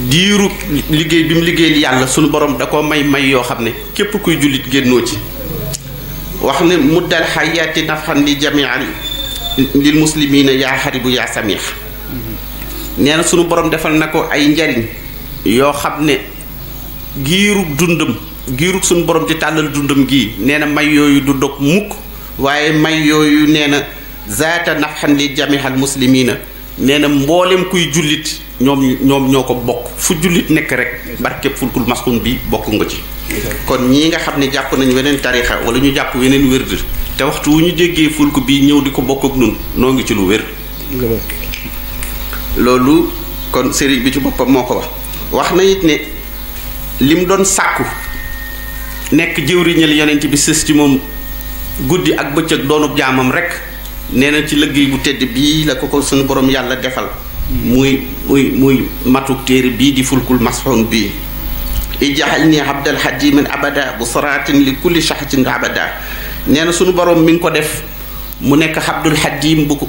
diiru liggéey bi mu liggéey yàlla sunu borom da koo may yoo xam ne képp kuy jullit génnoo ci wax ne muddal xayaati nafxan li jamian lil muslimina yaa xaribu yaa samix nee na sunu borom defal na ko ay njariñ yoo xam ne giirug sunu borom di tàllal dundam gii nee na may yooyu du dog mukk waaye may yooyu nee na zaata nafxan li jamihal muslimina nee na mboolem kuy jullit ñoom ñoo ko bokk fu jullit nekk rek barkeb fulkul masxun bi bokk nga ci kon ñii nga xam ne jàpp nañ weneen tarixa wala ñu jàpp weneen wérd te waxtu wu ñu déggee fulku bi ñëw di ko bokk ak nun noo ngi ci lu wér loolu kon sëriñ bi ci boppam moo ko wax na it ne lim doon sàkku nekk jëwriñal yonent bi sës ci moom guddi ak bëccëg doonub jaamam rek nee na ci liggéey bu tedd bii la ko suñu borom yàlla defal muy matuk téere bii di fulkul masxoon bii ijaxal ni abdal xadimin abada bu saraatin li kulli shaxatin abada nee na suñu borom mi ngi ko def mu nekk abdul xadim bu ko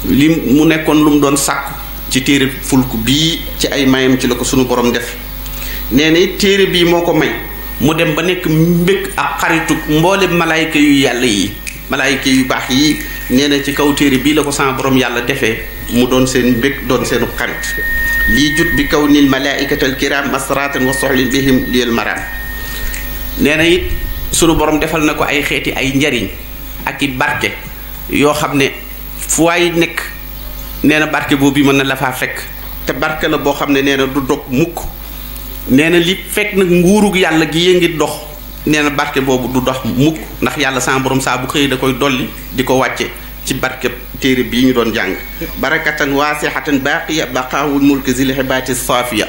li mu nekkoon lu mu doon sàkku ci téere fulku bii ci ay mayam ci la ko suñu borom def nee na it téere bii moo ko may mu dem ba nekk mbég ak xaritu mboole malaayka yu yàlla yi malaayka yu baax yi nee na ci kaw téere bii la ko sama borom yàlla defee mu doon seen mbég doon seenu xarit lii jut bi kaw nil malaayikatal kiram masratan wa soxlin bihim liyal maram nee na it sunu borom defal na ko ay xeeti ay njariñ ak i barke yoo xam ne fu waay nekk nee na barke boobu mën na la faa fekk te barke la boo xam ne nee na du dog mukk nee na li fekk nag nguurug yàlla gi yee ngi dox nee na barke boobu du dox mukk ndax yàlla sama borom saa bu xëy da koy dolli di ko wàcce ci barke téere bii ñu doon jàng barakatan waasixatan baaqiya baqaawul mulk zil xibaati saafiya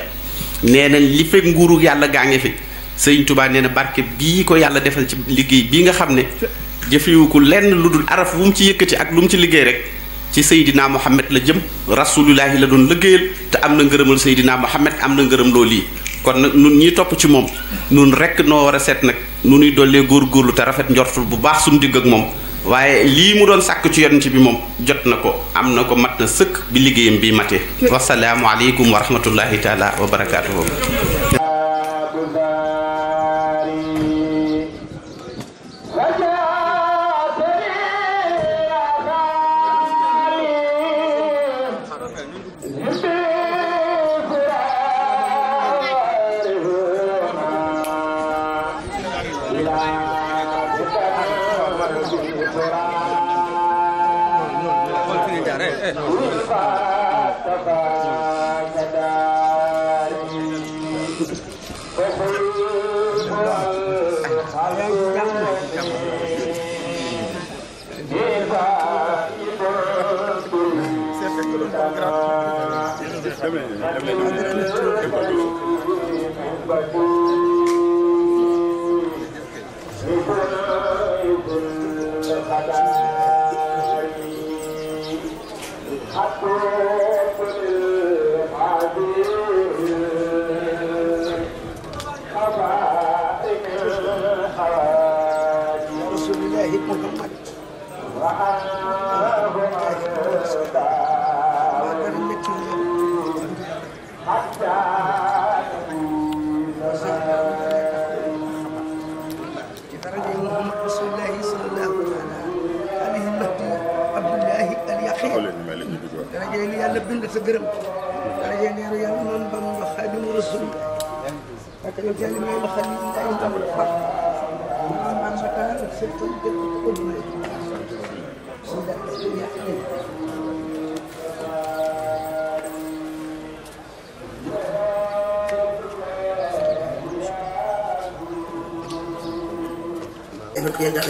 nee na li fekk nguurug yàlla gaa ngi fi sëñ Tuubaa nee na barke bii ko yàlla defal ci liggéey bii nga xam ne jëfewu ko lenn lu dul araf wu mu ci yëkkati ak lu mu ci liggéey rek ci Seydina Muhammad la jëm rasulullahi la doon liggéeyal te am na ngërëmal Seydina Muhammad am na ngërëm loolu yi kon nag nun ñi topp ci moom nun rek noo war a seet nag nu nuy dollee góorgóorlu te rafet njortul bu baax suñu digg ak moom waaye lii mu doon sàkk ci yonent bi moom jot na ko am na ko mat na sëkk bi liggéeyam bi matee wasalaamu aleykum wa rahmatullahi taala wa barakaatuhu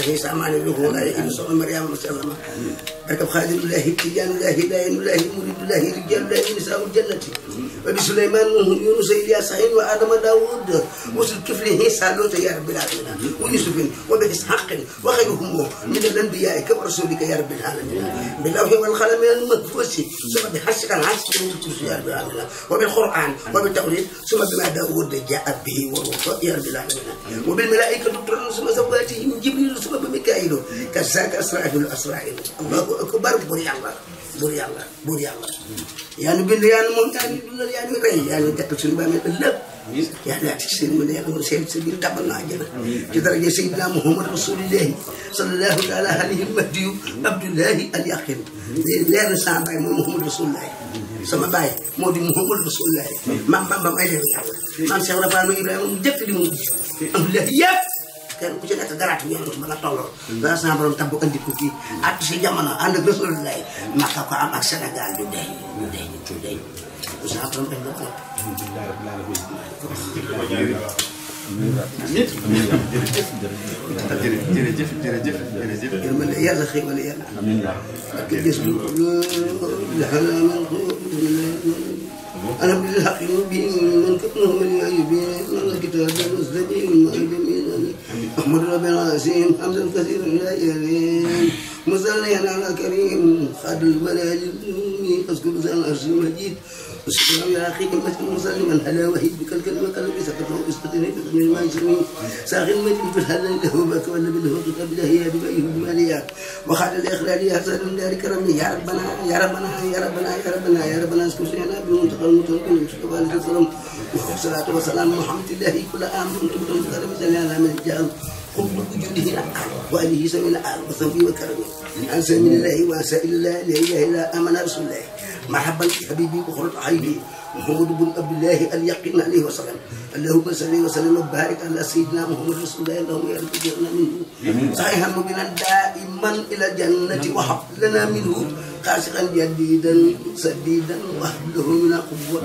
عليه سامان له ولا ينسى مريم مسلمة ركب خادم الله تيجان الله داين الله مريد الله رجال الله نساء الجنة وبسليمان يونس إلياس وآدم داود وصل كفله سالوت يا رب العالمين ويوسف وبإسحاق وغيرهم من الأنبياء كما رسولك يا رب العالمين بالله والقلم المنفوس ثم بحسك العسل يا رب العالمين وبالقرآن وبالتوريد ثم بما داود جاء به والوفاء يا رب العالمين وبالملائكة ثم زوجاته جبريل ثم بميكائيل كذاك أسرائيل الله أكبر بوري الله يعني بالله يعني ممتاز يعني ري يعني تقصد بامن الله يعني تكسر من يعني سيد سبيل تبنا جنا كدرجة سيدنا محمد رسول الله صلى الله عليه المهدي عبد الله اليقين لا رسالة محمد رسول الله sama baay moo di Muhammad Rasulullah maam ay leen yàlla maam Cheikh Rafaal ma Ibrahima mu jëkk di mu alhamdulilah yëpp kenn ku ci nekk garaatu yonent ba nga tolloo dana sama borom tabbu andi ko fii at si jamono ànd ak Rasulullah Makka ko am ak Sénégal du dey sama borom def na ko jërëjëf yàlla xéwal yàlla ak gis lu أنا بالحق المبين من كتنه من يبين من الكتاب المستبين المؤيدين أحمد رب العظيم حمدا كثيرا لا يلين مصليا على كريم خاد البلاد أذكر ذا العرش المجيد والسلام يا أخي مسلما على وحيد بك الكلمة التي سقطه الدين من ما يسمي ساخن مجد بالحلال له بك والنبي له كتاب الله يا بما بماليات وخال الاخلال يا حسن من دار كرمي يا ربنا يا ربنا يا ربنا يا ربنا يا ربنا اسكن سينا بمنتقى المتوكل مصطفى عليه السلام والصلاه والسلام محمد الله كل عام وانتم بكرم سلام من جاء خذ بوجوده وآله سمينا وصحبه وكرمه عن سبيل الله وسائل الله لا اله الا امن رسول الله مرحبا حبيبي وخرج حبيبي محمد بن عبد الله اليقين عليه وسلم اللهم صل وسلم وبارك على سيدنا محمد رسول الله اللهم يا رب اجعلنا منه صحيحا مبينا دائما الى الجنه وهب لنا منه خاشعا جديدا سديدا وهب له من قوه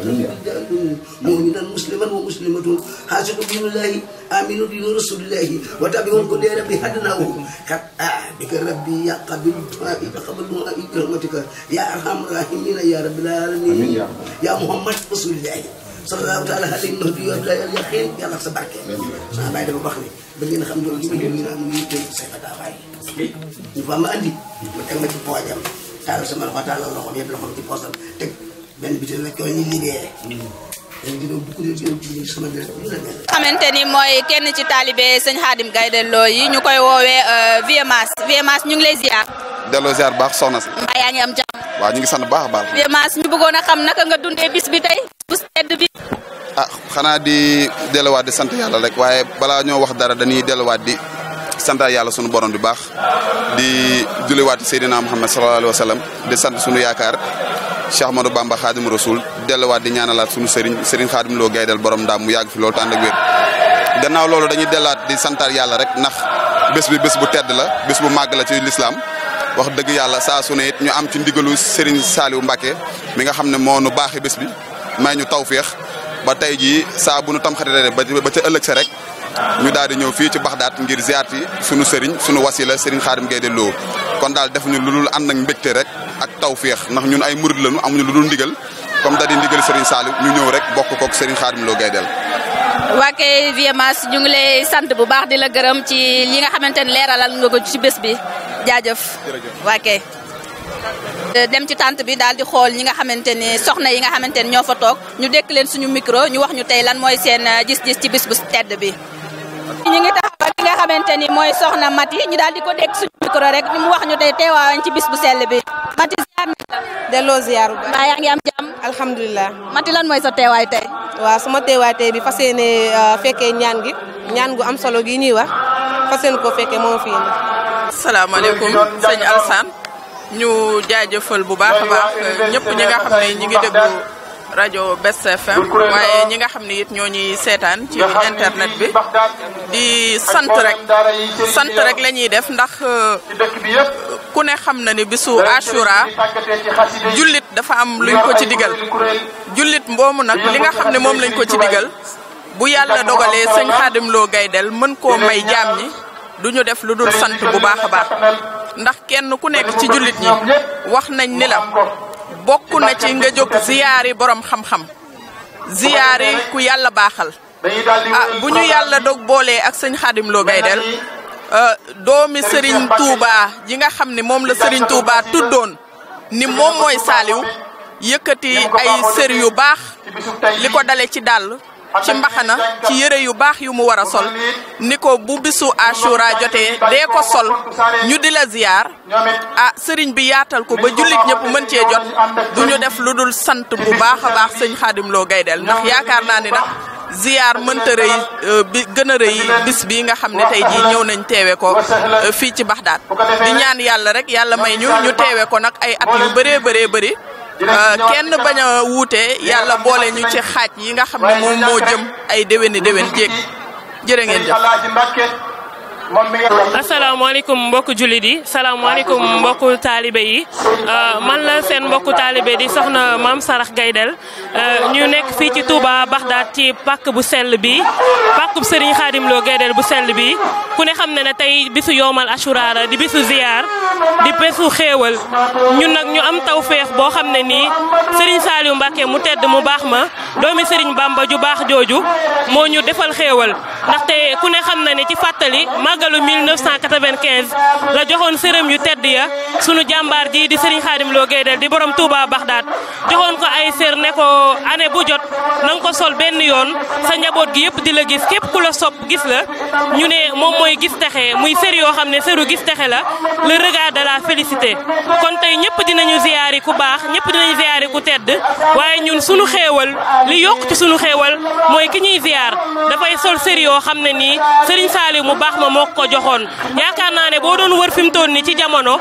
مؤمنا مسلما ومسلمه حاشق دين الله امين دين رسول الله وتبعون كل ربي هدناه قد بك ربي يا قبل قبل برحمتك يا ارحم الراحمين يا رب العالمين يا محمد رسول الله صلى الله تعالى عليه وسلم اليقين يلا سبارك sama bay dafa wax ni ba ngeen xam do li ñu ñu tay say fata bay ñu fa ma andi ma tek ma ci poojam taal sama loxo taal loxo yeb loxo ci posam tek ben bitel la koy ni libéré xamanteni moy kenn ci talibé seigne Khadim Gaydel Lo yi ñu koy wowe Vieux Mass ñu ngi lay ziar delo ziar baax soxna si mbaa yaa ngi am jàmm waaw ñu ngi sant baax baax Vieux Mass ñu bëggoon a xam naka nga dundee bis bi tey bu tedd bi xanaa di delluwaat di sant yàlla rek waaye balaa ñoo wax dara dañuy delluwaat di sant yàlla sunu borom bi baax di julliwaat Seydina Muhammad sallallahu alayhi wa sallam di sant sunu yaakaar Cheikh Ahmadou Bamba Khadim Rasoul delluwaat di ñaanalaat sunu Serigne Khadim Lo Gaydel borom ndaam mu yàgg fi loolu tànd ak wér gannaaw loolu dañuy delluwaat di santaat yàlla rek ndax bés bi bés bu tedd la bés bu màgg la ci lislaam wax dëgg yàlla saa su ne it ñu am ci ndigalu Serigne Saliou Mbacké mi nga xam ne moo nu baaxee bés bi may ñu tawféex ba tey jii saa bu nu tam xaritee ba ca ëllëg sa rek ñu daal di ñëw fii ci Baxdaat ngir ziyaarti sunu Serigne sunu wasila Serigne Khadim Gaydel Lo kon daal defuñu lu dul ànd ak mbégte rek ak tawféex ndax ñun ay murid lañu amuñu lu dul ndigal comme da di ndigal Serigne Saliou ñu ñëw rek bokk kook Serigne Khadim Lo Gaydel. waa kay Vieux Mass ñu ngi lay sant bu baax di la gërëm ci li nga xamante ne leeralal nga ko ci bés bi jaajëf. waa kay dem ci tante bi daal di xool ñi nga xamante ni soxna yi nga xamante ni ñoo fa toog ñu dékk leen suñu micro ñu wax ñu tey lan mooy seen gis-gis ci bis bu tedd bi. ñu ngi taxawal ki nga xamante ni mooy soxna Mati ñu daal di ko dékk suñu micro rek ñu mu wax ñu tey teewaawañ ci bis bu sell bi Mati ziar na la. delloo ziar bu baax yaa ngi am jàmm. alhamdulilah. Mati lan mooy sa teewaay tey. waaw sama teewaay tey bi fas yéene fekkee ñaan gu am solo gi ñuy wax fas yéene ko fekkee moo fi indi. salaamaaleykum sëñ Alsane ñu jaajëfal bu baax a baax ñëpp ñi nga xam ne ñi ngi déglu rajo Best FM waaye ñi nga xam ne it ñoo ñuy seetaan ci internet bi di sant rek la ñuy def ndax ku ne xam na ni bisu Ashura jullit dafa am luñ ko ci digal jullit mboomu nag li nga xam ne moom lañ ko ci digal bu yàlla dogalee sëñ Khadim Lo Gaydel mën koo may jaam ñi duñu def lu dul sant bu baax a baax ndax kenn ku nekk ci jullit ñi wax nañ ni la bokk na ci nga jóg ziyaari borom xam-xam ziyaari ku yàlla baaxal bu ñu yàlla dog boolee ak sëñ Khadim Lo Gaydel doomi Serigne Touba yi nga xam ne moom la Serigne Touba tuddoon ni moom mooy Saliou yëkkati ay sër yu baax li ko dale ci dàll ci mbaxana ci yëre yu baax yu mu war a sol ni ko bu bisu Ashura jotee dee ko sol ñu di la ziyaar sëriñ bi yaatal ko ba jullit ñëpp mën cee jot du ñu def lu dul sant bu baax a baax sëñ Khadim Lo Gaydel ndax yaakaar naa ni nag ziyaar mënta rëy bi gën a rëy bis bi nga xam ne tey jii ñëw nañ teewe ko fii ci Baxdaad di ñaan yàlla rek yàlla may ñu teewe ko nag ay at yu bëree bëri kenn bañ a wuute yàlla boole ñu ci xaaj yi nga xam ne moom moo jëm ay déwén jéeg jërë ngeen jëf. asalaamaaleykum mbokku jullit yi salaamaaleykum mbokku taalibe yi man la seen mbokku taalibe di soxna Maam Sarax Gaydel ñu nekk fii ci Touba Baxdaad ci pàkk bu sell bi pàkkub Serigne Khadim Lo Gaydel bu sell bi ku ne xam ne ne tey bisu yowmal Ashura di bisu ziyaar di bisu xéewal ñun nag ñu am tawféex boo xam ne nii Serigne Saliou Mbacké mu tedd mu baax ma doomi Serigne Bamba ju baax jooju moo ñu defal xéewal ndaxte ku ne xam na ne ci fàttali màggalu 1995 la joxoon sërëm yu tedd ya sunu jàmbaar ji di Serigne Khadim Lo Gaydel di borom Touba Baxdaat joxoon ko ay sër ne ko année bu jot na nga ko sol benn yoon sa njaboot gi yëpp di la gis képp ku la sopp gis la ñu ne moom mooy gis texe muy sër yoo xam ne sëru gis texe la le regard de la félicité kon tey ñëpp dinañu ziyaari ku baax ñëpp dinañu ziyaari ku tedd waaye ñun sunu xéewal li yokk ci sunu xéewal mooy ki ñuy ziyaar dafay sol sër yoo xam ne nii Serigne Saliou mu baax ma moo ko joxoon yaakaar naa ne boo doon wër fi mu toll nii ci jamono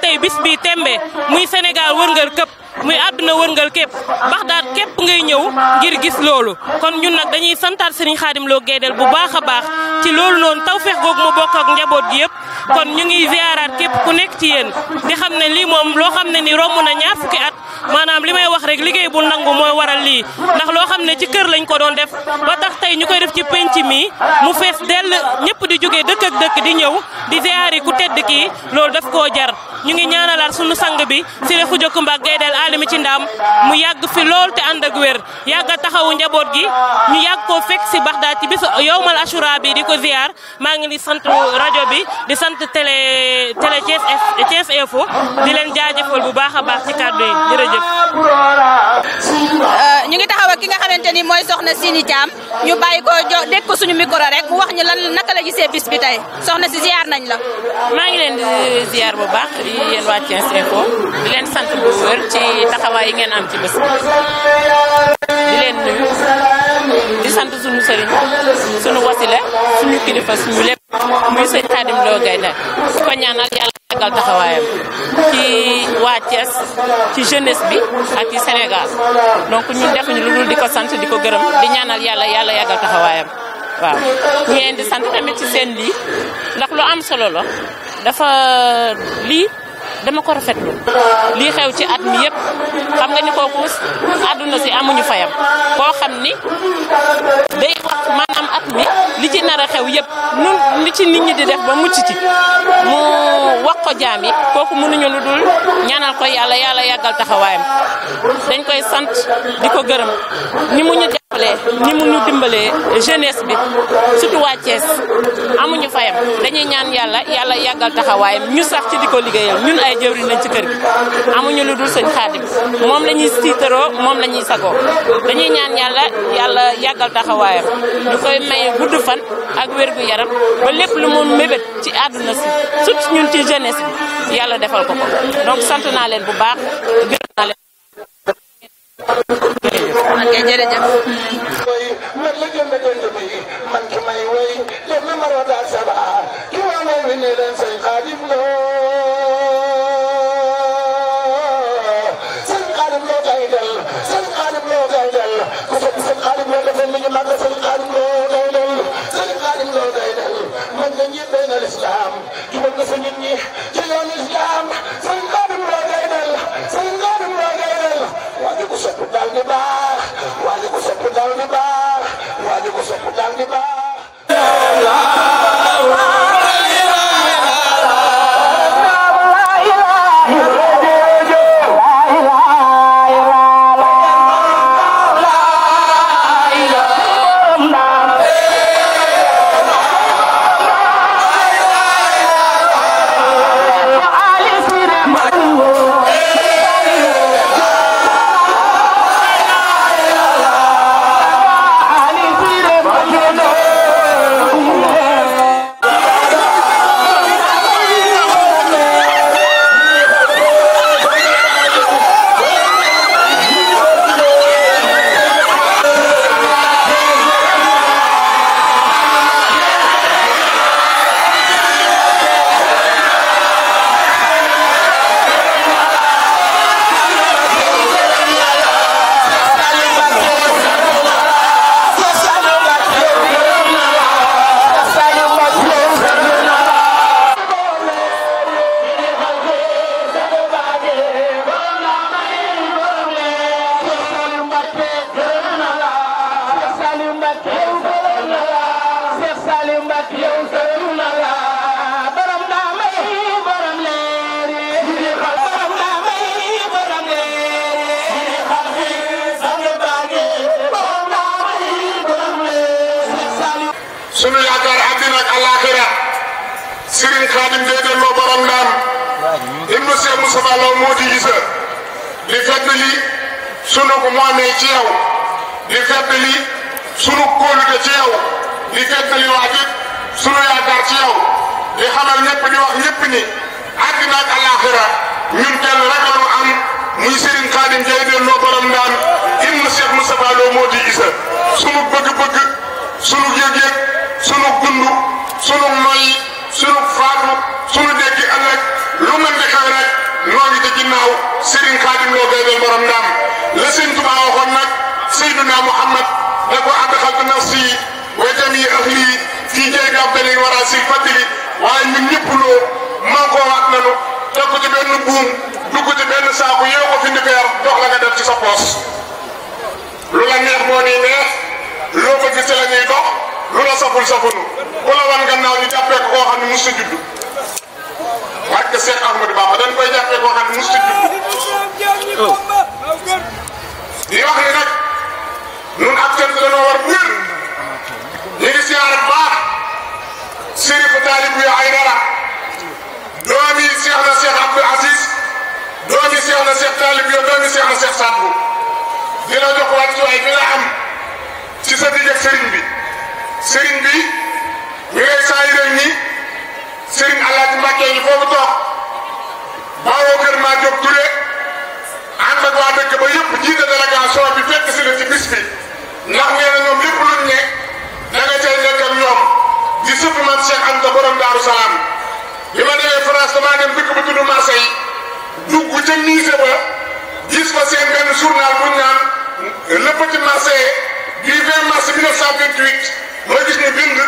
tey bis bi tembe muy Sénégal wërngal këpp muy àdduna wërngal képp Baxdaat képp ngay ñëw ngir gis loolu kon ñun nag dañuy santaat Serigne Khadim Lo Gaydel bu baax a baax ci loolu noonu tawfeex googu mu bokk ak njaboot gi yëpp kon ñu ngi ziyaaraat képp ku nekk ci yéen di xam ne lii moom loo xam ne ni romb na ñaar fukki at maanaam li may wax rek liggéey bu nangu mooy waral lii ndax loo xam ne ci kër lañ ko doon def ba tax tey ñu koy def ci penc mi mu fees dell ñëpp di jógee dëkk ak dëkk di ñëw di ziyaari ku tedd kii loolu daf koo jar ñu ngi ñaanalaat sunu sang bi Siré Khoudia Koumba Gaydel alimi ci ndam mu yàgg fi lool te ànd ak wér yàgg a taxawu njaboot gi ñu yàgg koo fekk si Baxdaat ci bisu yowmal Ashura bi di ko ziyaar maa ngi di sant rajo bi di sant télé Thiès Info di leen jaajëfal bu baax a baax ci kàddu yi jërëjëf. ñu ngi taxaw ak ki nga xamante ni mooy soxna Sini Thiam ñu bàyyi ko dégg ko suñu micro rek mu wax ñu lan naka la gisee bis bi tey soxna si ziyaar nañ la. maa ngi leen di ziyaar bu baax yéen waa Thiès Info di leen sant bu wér ci taxawaay yi ngeen am ci bés di leen nuyu di sant suñu sëriñ suñu wasila suñu kilifa suñu lépp muy sëñ Khadim Lo Gaydel ko ñaanal yàlla yàggal taxawaayam ci waa Thiès ci jeunesse bi ak ci Sénégal donc ñun defuñu lu dul di ko sant di ko gërëm di ñaanal yàlla yàggal taxawaayam waaw ñu leen di sant tamit ci seen lii ndax lu am solo la dafa lii dama ko rafetlu lii xew ci at mi yëpp xam nga ni kooku àdduna si amuñu fayam koo xam ni day wax maanaam at mi li ci nar a xew yëpp nun li ci nit ñi di def ba mucc ci mu wax ko jaam yi kooku mënuñu lu dul ñaanal ko yàlla yàggal taxawaayam dañ koy sant di ko gërëm ni mu ñu jàppalee ni mu ñu dimbalee jeunesse bi surtout waa Thiès amuñu fayam dañuy ñaan yàlla yàggal taxawaayam ñu sax ci di ko liggéeyal ñun ay jëwriñ lañ ci kër gi amuñu lu dul sëñ Xaadim moom la ñuy tiitaroo moom la ñuy sagoo dañuy ñaan yàlla yàggal taxawaayam ñu koy may gudd fan ak wér gu yaram ba lépp lu mu mébét ci àdduna si surtout ñun ci jeunesse bi yàlla defal ko donc sant naa leen bu baax gërëm naa leen. ok jërëjëf. man la jënd bi man ki may woy leen na maro daal saba ki waa may wi ne leen sëñ Xaadim Lo sëñ Xaadim Lo Gaydel sëñ Xaadim Lo Gaydel ku sopp sëñ Xaadim Lo defal mi ñu mag sëñ Xaadim Lo Gaydel sëñ Xaadim Lo Gaydel man nga njiit doy na lislaam jubal nga sa nit ñi ci yoonu islam sëñ Xaadim Lo Gaydel sëñ Xaadim Lo Gaydel waaye ku sopp daal di baax waaye ku sopp daal di baax waaye ku sopp daal di baax sunu yaakaar àddina ak àllaaxira Serigne Khadim Gaydel Lo borom Ndaam ibnu Cheikh Moustapha Lo moo di gisa di fedd li sunu ko moomee ci yow di fedd li sunu kóolute ci yow di fedd li wax it sunu yaakaar ci yow di xamal ñëpp di wax ñëpp ni àddina ak àllaaxira ñun kenn rek la ñu am muy Serigne Khadim Gaydel Lo borom Ndaam ibnu Cheikh Moustapha Lo moo di gisa sunu bëgg-bëgg sunu yëg-yëg sunu dund sunu noyyi sunu faatu sunu dégg ëllëg lu mën di xew rek noo ngi ci ginnaaw Serigne Khadim Lo Gaydel borom Ndaam la Serigne Touba waxoon nag Seydina Muhammad da ko adxaltu nafsi wa jamii ahli fii jaybi abdalin wara si fadli waaye ñun ñëpp loo man koo waat nanu teg ko ci benn buum dugg ci benn saako yeew ko fi ndikeer dox la nga def ci sa poos lu la neex moo nii neex loo ko gis la ñuy dox lu la saful safunu ku la wan gannaaw ñu jàppee ko koo xam ne mos a judd barke Cheikh Ahmadou Bamba dañ koy jàppee koo xam ne mos a judd di wax ni nag ñun ak cant dañoo war bu wér ñu ngi siyaare bu baax Serigne Talib yu ay dara doomi Cheikh na Cheikh Abdou Aziz doomi Cheikh na Cheikh Talib yu doomi Cheikh na Cheikh Sadbu di la jox wàccuwaay bi nga am ci sa digg ak Serigne bi Serigne bi ñu lay saayiral ni Serigne Alaaji Mbàkke yi foofu toog baawoo kër maa jóg Touré ànd ak waa dëkk ba yëpp jiite délégation bi fekk si la ci bis bi ndax nee na ñoom lépp luñ ne da nga cay nekk ak ñoom di sëpp man Cheikh Anta borom Daaru Salaam bi ma demee France damaa dem dëkk ba tudd Marseille dugg ca musée ba gis fa seen benn journal buñ naan le petit Marseillais du 20 mars 1928 ma gis ñu bind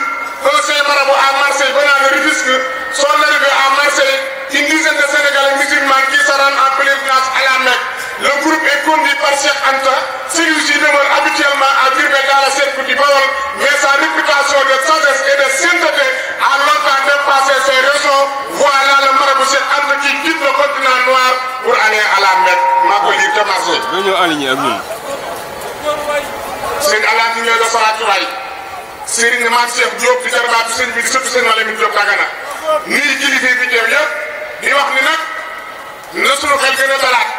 un saint marabout à Marseille venant de Rufisque son arrivée à Marseille une dizaine de Sénégalais musulmans qui se rendent en pèlerinage à la Mecque. Le groupe est conduit par Cheikh Anta. Celui-ci demeure habituellement à Diourbel dans la cercle du Baol, mais sa réputation de sagesse et de sainteté a longtemps dépassé ses raisons. Voilà le marabout Cheikh Anta qui quitte le continent noir pour aller à la Mecque. maa ko lire te Marseille. ñoo aligné ak ñun. sëñ Alaaji ñëw de Salaatu Baay Serigne Mame Cheikh Diop di jarbaatu sëñ bi di sëtu sëñ Malamine Diop Dagana nii kilifa yi fi teew yëpp di wax ni nag na sunu xel gën a dalaat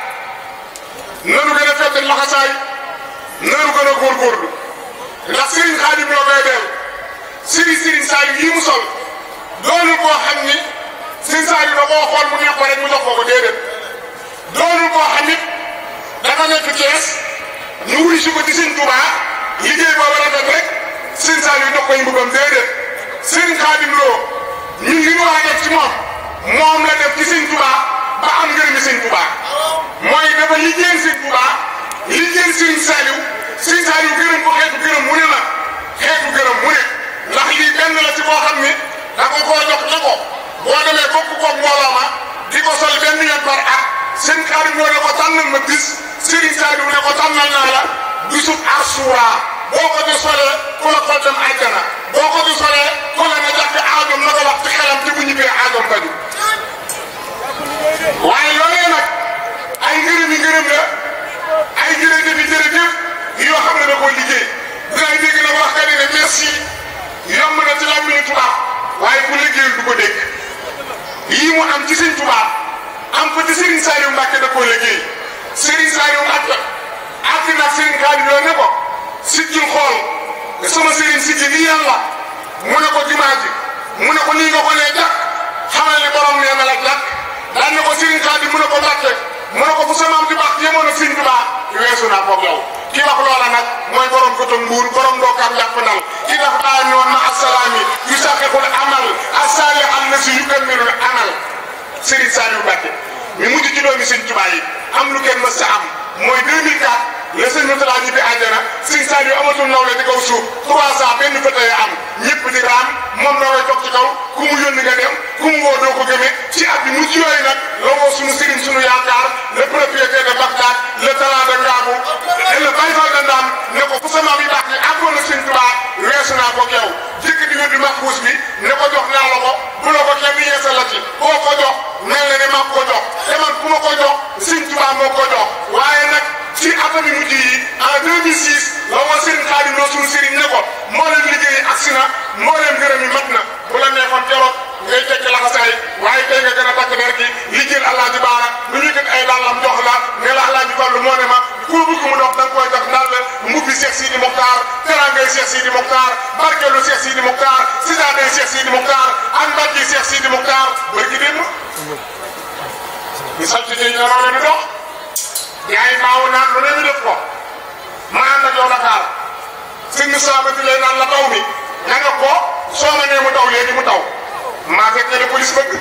nanu gën a fedd laxasaay nanu gën a góorgóorlu ndax Serigne Khadim Lo Gaydel Serigne Saliou yi mu sol doonul koo xam ni Serigne Saliou da koo xool mu neex ko rek mu jox ko déedéet doonul koo xam it dafa nekk Thiès ñu wuy si ko ci Serigne Touba liggéey boobu rafet rek Serigne Saliou jox koy mbubam déedéet Serigne Khadim Lo ñun li ñu war a def ci moom la def ci Serigne Touba ba am ngërëmi Serigne Touba mooy dafa liggéeyal Serigne Touba liggéeyal Serigne Saliou gërëm ko xeetu gërëm mu ne la xeetu gërëm mu ne ndax lii benn la ci boo xam ni da ko koo jox ne ko boo demee bokk koog mbooloo ma di ko sol benn yoon par at Serigne Khadim Lo ne ko tànnal ma bis Serigne Saliou ne ko tànnal naa la bisub Asura boo ko di solee ku la ko dem àjjana boo ko di solee ku la nga jàpp aadam na ko wax ci xelam ci bu ñibbee aadam baju waaye loolee nag ay ngërëm yi ngërëm la ay jërëjëf yoo xam ne da koo liggéey dinaay dégg nag wax ka ne merci yomb na ci làmmiñu tubaab waaye ku liggéeyul du ko dégg yii mu am ci Serigne Touba am ko ci Serigne Saliou Mbacke da koo liggéey Serigne Saliou Mbacke àgg nag Serigne Khadim Lo ne ko siggil xool sama Serigne siggi lii yàlla mu ne ko jumaa ji mu ne ko nii nga ko nee jàkk xamal ne borom nee na la jàkk daan ne ko Serigne Khadim mu ne ko Mbacke mu ne ko fu sa maam di baax yemoon ak Serigne Touba weesu naa koog yow ki wax loola nag mooy borom koto mbuur borom dookaam jàpp ndal ki dafa daa ne woon ma assalaami yu saxixul amal asali am na si yu kan melul amal Serigne Saliou Mbacke mi mujj ci doomi Serigne Touba yi am lu kenn mës sa am mooy 2004 le sëñ Moutala ñibbi àjjana Serigne Saliou amatul nawle di kaw suuf 300 benn fëtëye am ñëpp di raam moom na way toog ci kaw ku mu yónni nga dem ku mu woo doo ko gëmee ci at bi mujj yooyu nag la woo sunu Serigne sunu yaakaar le propriétaire de Bagdad le talent de Ngaabu et le Baye de Ndam ne ko fu sa maam yi baax ni àggoon na Serigne Touba weesu naa ko yow jëkk di wér di maxfuus bi ne ko jox naa la ko bu la ko kenn yeesal la ci koo ko jox mel na ne maa ko jox te man ku ma ko jox Serigne Touba moo ko jox waaye nag ci atami mujj yi en 2006 la woo Serigne Khadim Lo sunu Serigne ne ko moo leen liggéey agsi na moo leen Cheikh Sidi Mokhtar barkeelu Cheikh Sidi Mokhtar sidaade Cheikh Sidi Mokhtar ak mbàjji Cheikh Sidi Mokhtar barki démb ñu sant ci ñu rawee di dox yaay maawu naan lu ne ñu def ko ma ànd ak yow Dakar sëñ Moussa Mati lay naan la taw mi nga ne ko soo ma nee mu taw léegi mu taw maa fekkee ne police bëgg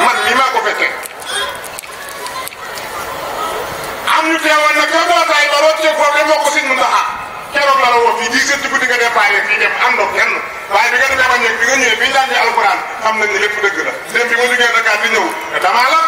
man mii maa ko fekkee am ñu teewoon nag ca bootaay ba root ceeb foofu moo ko sëñ Mountakha keroog la la woo fii 10 heures ci guddi nga déparé fii dem àndoo kenn waaye bi nga demee ba ñëw bi nga ñëwee bi ñu jàngee alxuraan xam nañ ne lépp dëgg la dem bi ma jógee Dakar di ñëw damaa la